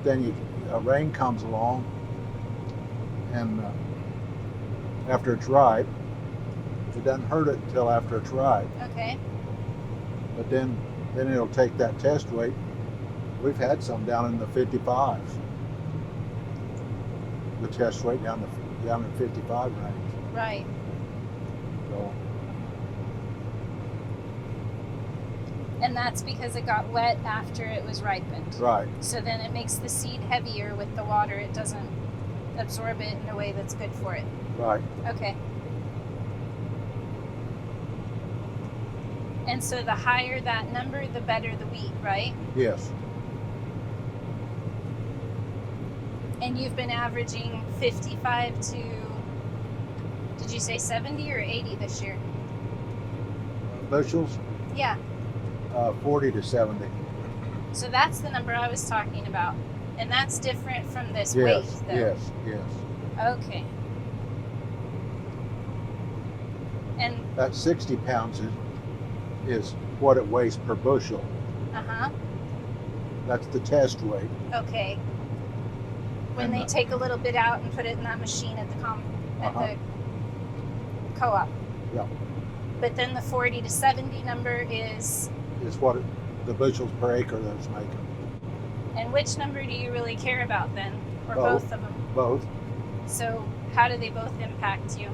Then rain comes along and after it's ripe, it doesn't hurt it until after it's ripe. Okay. But then it'll take that test weight. We've had some down in the 55s. The test weight down in 55 range. Right. So And that's because it got wet after it was ripened. right, So then it makes the seed heavier with the water. It doesn't absorb it in a way that's good for it. right. Okay. And so the higher that number, the better the wheat, right? Yes. And you've been averaging 55 to, did you say 70 or 80 this year? Bushels, Yeah. 40 to 70. So that's the number I was talking about. And that's different from this Yes, weight, though. yes. Okay. And, That 60 pounds is what it weighs per bushel. uh-huh. That's the test weight. Okay. When And they take a little bit out and put it in that machine at the co-op. Yeah. But then the 40 to 70 number is, What the bushels per acre that it's making. and which number do you really care about then? Or Both. both of them? Both, So how do they both impact you?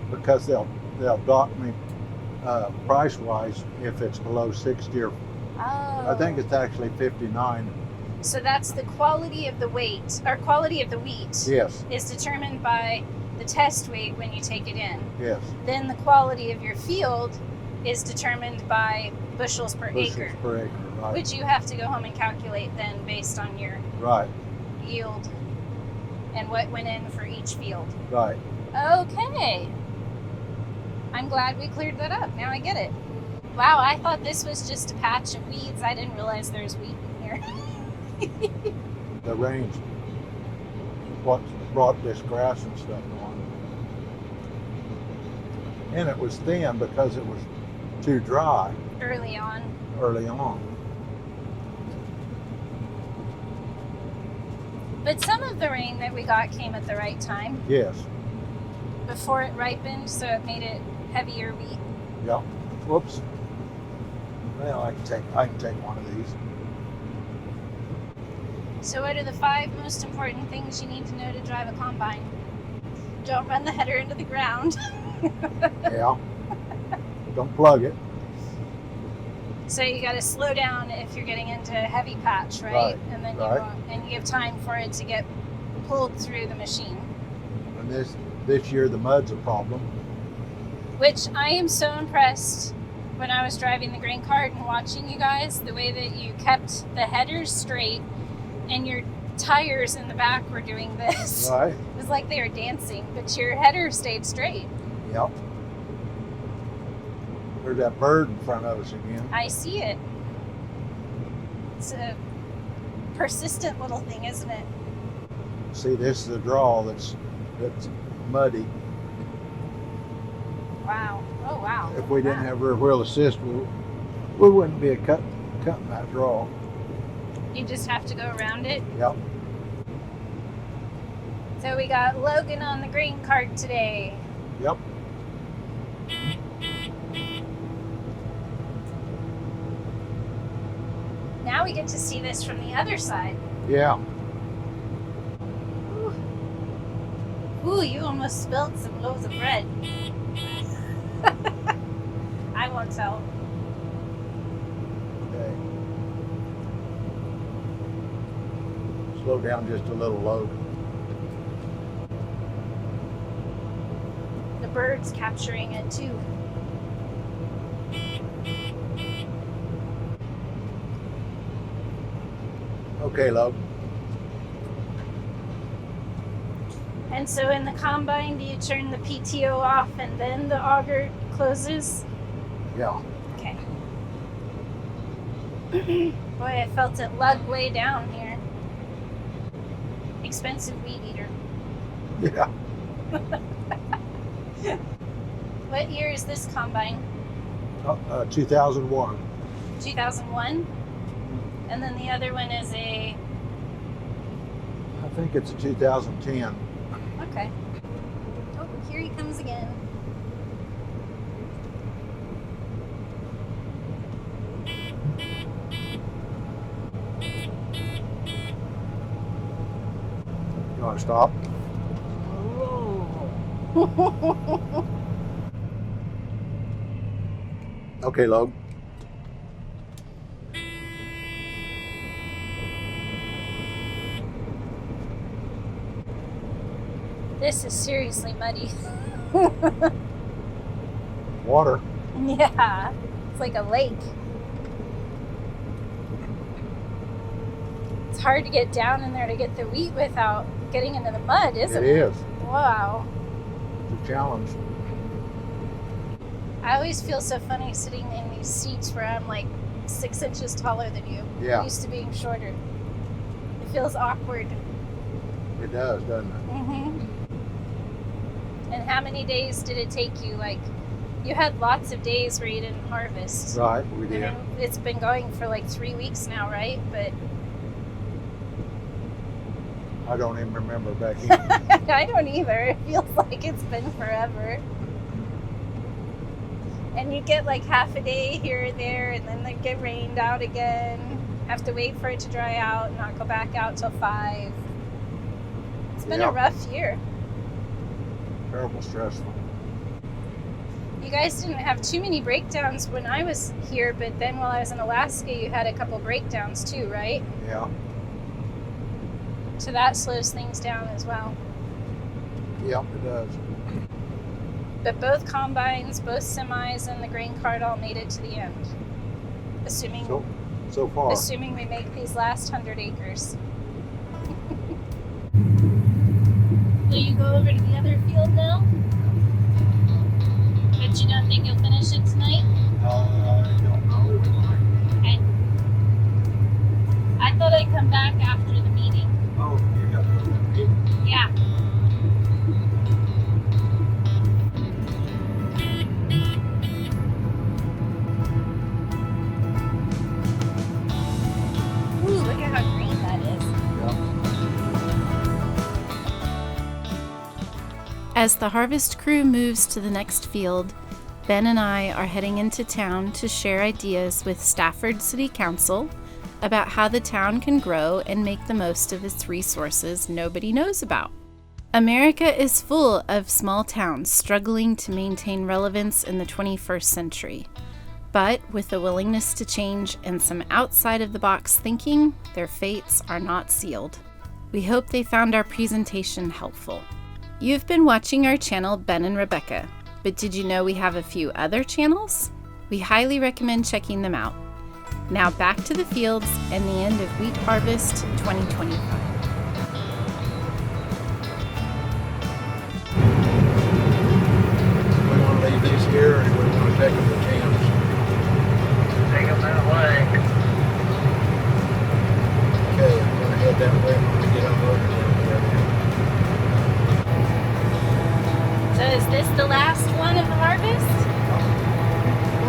because they'll dock me price-wise if it's below 60 or Oh. I think it's actually 59. So that's the quality of the weight, or quality of the wheat Yes, is determined by the test weight when you take it in. yes. Then the quality of your field is determined by bushels per Bushels acre, per acre, right. which you have to go home and calculate then based on your Right, yield and what went in for each field. right. Okay. I'm glad we cleared that up. Now I get it. Wow, I thought this was just a patch of weeds. I didn't realize there's wheat in here. The range, what brought this grass and stuff on. And it was thin because it was too dry Early on. early on. But some of the rain that we got came at the right time Yes, before it ripened, so it made it heavier wheat. yeah. Whoops. Well, I can take one of these. So what are the 5 most important things you need to know to drive a combine? Don't run the header into the ground. Yeah. Don't plug it. So you got to slow down if you're getting into a heavy patch, right? Right, And then right. you give time for it to get pulled through the machine. And this year the mud's a problem. Which I am so impressed when I was driving the grain cart and watching you guys, the way that you kept the headers straight and your tires in the back were doing this. Right. It was like they were dancing, but your header stayed straight. Yep. There's that bird in front of us again. I see it. It's a persistent little thing, isn't it? See, this is a draw that's muddy. Wow. Oh, wow. If we didn't have rear wheel assist, we wouldn't be cutting that draw. You just have to go around it. Yep. So we got Logan on the grain cart today. Yep. Now we get to see this from the other side. Yeah. Ooh, you almost spilled some loaves of bread. I won't tell. Okay. Slow down just a little, Logan. The bird's capturing it too. Okay, Logan. And so in the combine, do you turn the PTO off and then the auger closes? Yeah. Okay. Boy, I felt it lug way down here. Expensive weed eater. Yeah. What year is this combine? 2001. 2001? And then the other one is a, I think it's a 2010. Okay. Oh, here he comes again. You want to stop? Okay, Logan. This is seriously muddy. Water. Yeah, it's like a lake. It's hard to get down in there to get the wheat without getting into the mud, isn't it? It is. Wow. It's a challenge. I always feel so funny sitting in these seats where I'm like 6 inches taller than you. Yeah. I'm used to being shorter. It feels awkward. It does, doesn't it? Mm-hmm. And how many days did it take you? Like, you had lots of days where you didn't harvest. Right, we I did. mean, it's been going for like 3 weeks now, right? But I don't even remember back in. I don't either. It feels like it's been forever. And you get like half a day here and there, and then they get rained out again. Have to wait for it to dry out and not go back out till 5. It's been a Yep. rough year. Terrible stressful. You guys didn't have too many breakdowns when I was here, but then while I was in Alaska, you had a couple breakdowns too, right? Yeah. So that slows things down as well. Yep, it does. But both combines, both semis, and the grain cart all made it to the end. Assuming So far. assuming we make these last 100 acres. Will you go over to the other field now? But you don't think you'll finish it tonight? I don't know. We might. Okay. I thought I'd come back after the meeting. Oh, you got to go to the meeting. Yeah. Ooh, look at how green that is. As the harvest crew moves to the next field, Ben and I are heading into town to share ideas with Stafford City Council about how the town can grow and make the most of its resources nobody knows about. America is full of small towns struggling to maintain relevance in the 21st century. But with a willingness to change and some outside-of-the-box thinking, their fates are not sealed. We hope they found our presentation helpful. You've been watching our channel, Ben and Rebecca, but did you know we have a few other channels? We highly recommend checking them out. Now back to the fields and the end of wheat harvest 2025. We want to leave these here, or we want to take them to Cam's? Take them that way. Okay, I'm going to head that way when we get unloaded down there. So is this the last one of the harvest?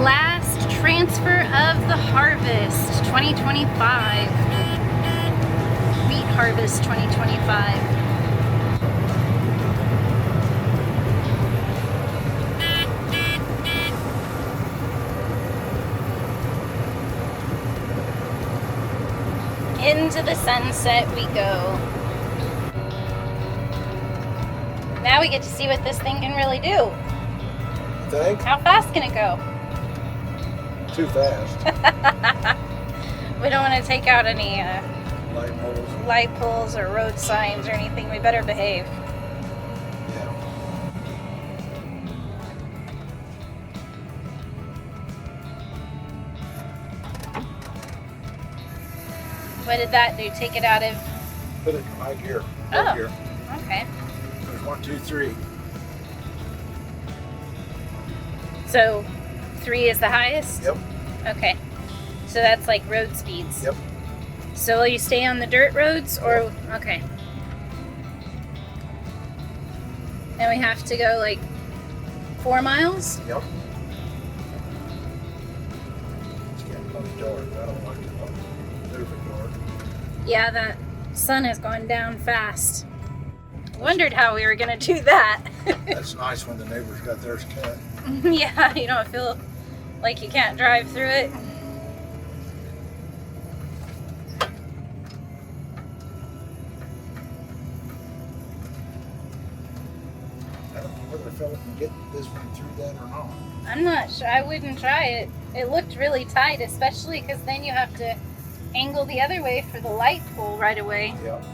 Last transfer of the harvest 2025. Wheat harvest 2025. Into the sunset we go. Now we get to see what this thing can really do. You think? How fast can it go? Too fast. We don't want to take out any Light poles. light poles or road signs or anything. We better behave. Yeah. What did that do? Take it out of... Put it right here. Oh. Right here. Okay. There's 1, 2, 3. So 3 is the highest? Yep. Okay. So that's like road speeds? Yep. So will you stay on the dirt roads or... Okay. And we have to go like 4 miles? Yep. It's getting much dark. I don't like it super dark. Yeah, that sun has gone down fast. Wondered how we were gonna do that. That's nice when the neighbors got theirs cut. Yeah, you don't feel like you can't drive through it. I don't know whether the fella can get this one through that or not. I'm not sure. I wouldn't try it. It looked really tight, especially because then you have to angle the other way for the light pole right away. Yep.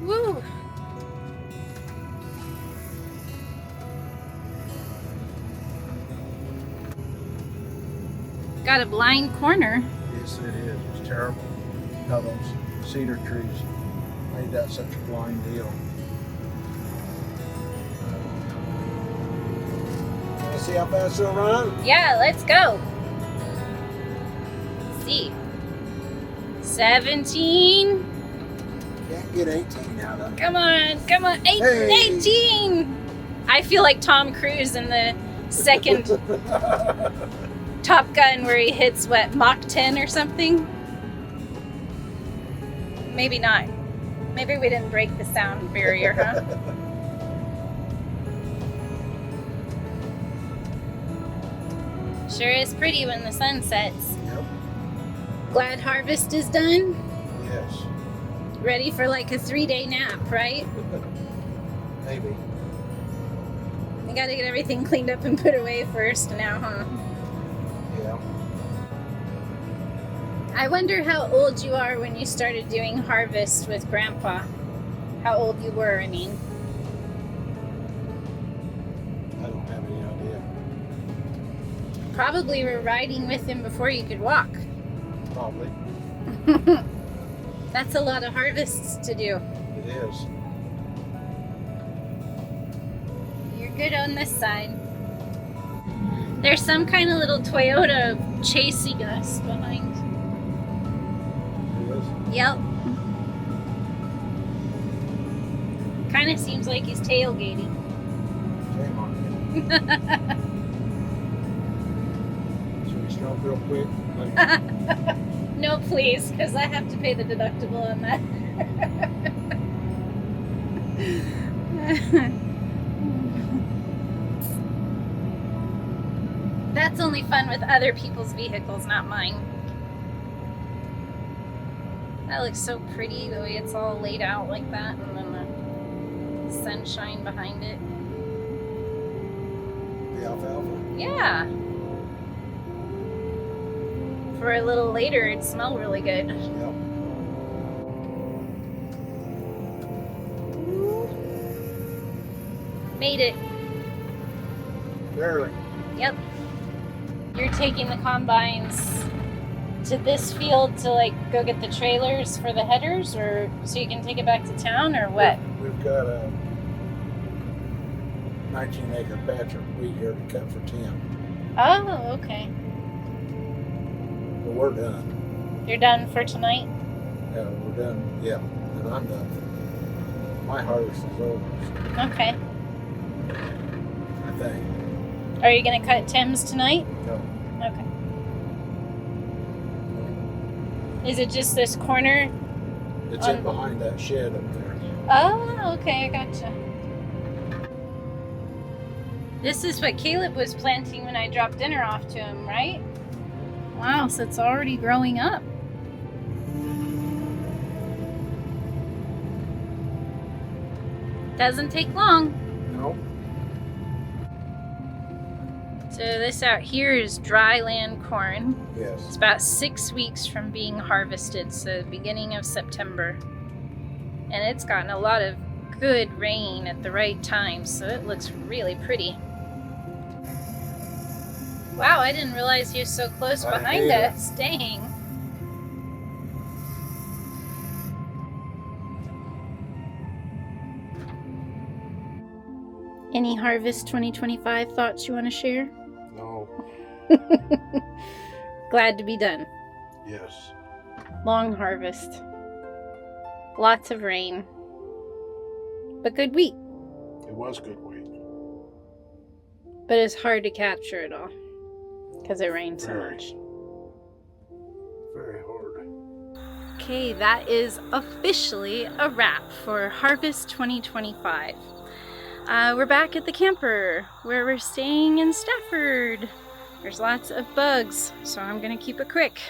Woo! Got a blind corner. Yes, it is. It's terrible. How those cedar trees made that such a blind deal. Want to see how fast it'll run? Yeah, let's go. Let's see. 17. Can't get 18 out of it. Come on, come on. Hey. 18. I feel like Tom Cruise in the second Top Gun where he hits, what, Mach 10 or something? Maybe not. Maybe we didn't break the sound barrier, huh? Sure is pretty when the sun sets. Yep. Glad harvest is done. Yes. Ready for like a 3-day nap, right? Maybe. We gotta get everything cleaned up and put away first now, huh? Yeah. I wonder how old you are when you started doing harvest with Grandpa. How old you were, I mean. I don't have any idea. Probably were riding with him before you could walk. Probably. That's a lot of harvests to do. It is. You're good on this side. There's some kind of little Toyota chasing us behind. It is. Yep. Kind of seems like he's tailgating. Shame on you. Should we stop real quick? No, please, because I have to pay the deductible on that. That's only fun with other people's vehicles, not mine. That looks so pretty, the way it's all laid out like that, and then the sunshine behind it. The alfalfa? Yeah. For a little later, it'd smell really good. Yep. Made it. Barely. Yep. You're taking the combines to this field to like go get the trailers for the headers, or so you can take it back to town, or what? We've got a 19-acre patch of wheat here to cut for 10. Oh, okay. But we're done. You're done for tonight? Yeah, we're done. Yeah, and I'm done. My harvest is over, Okay. I think. Are you gonna cut Tim's tonight? No. Okay. Is it just this corner? It's in behind that shed up there. Oh, okay, I gotcha. This is what Caleb was planting when I dropped dinner off to him, right? Wow, so it's already growing up. Doesn't take long. No. So this out here is dry land corn. Yes. It's about 6 weeks from being harvested, so beginning of September. And it's gotten a lot of good rain at the right time, so it looks really pretty. Wow, I didn't realize he was so close I behind did. us. Dang. Any Harvest 2025 thoughts you want to share? No. Glad to be done. Yes. Long harvest. Lots of rain. But good wheat. It was good wheat. But it's hard to capture it all because it rained so Very. much. Very hard. Okay, that is officially a wrap for Harvest 2025. We're back at the camper where we're staying in Stafford. There's lots of bugs, so I'm gonna keep it quick.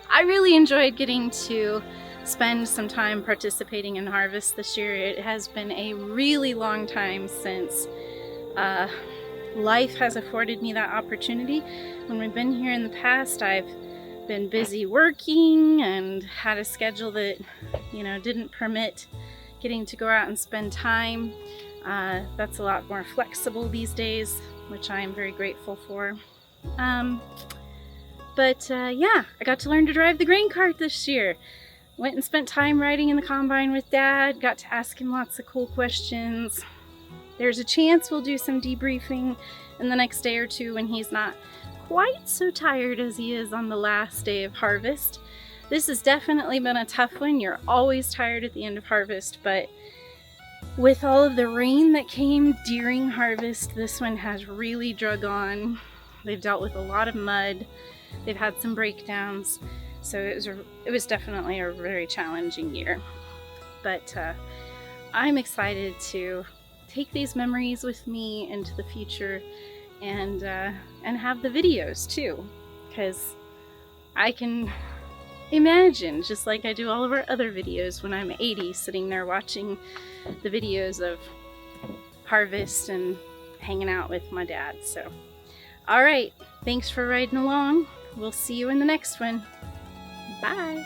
I really enjoyed getting to spend some time participating in Harvest this year. It has been a really long time since life has afforded me that opportunity. When we've been here in the past, I've been busy working and had a schedule that, didn't permit getting to go out and spend time. That's a lot more flexible these days, which I am very grateful for. But I got to learn to drive the grain cart this year. Went and spent time riding in the combine with Dad, got to ask him lots of cool questions. There's a chance we'll do some debriefing in the next day or two when he's not quite so tired as he is on the last day of harvest. This has definitely been a tough one. You're always tired at the end of harvest, but with all of the rain that came during harvest, this one has really drug on. They've dealt with a lot of mud. They've had some breakdowns. So it was definitely a very challenging year. But I'm excited to take these memories with me into the future and have the videos too, because I can imagine, just like I do all of our other videos, when I'm 80, sitting there watching the videos of harvest and hanging out with my dad. So, all right, thanks for riding along. We'll see you in the next one. Bye.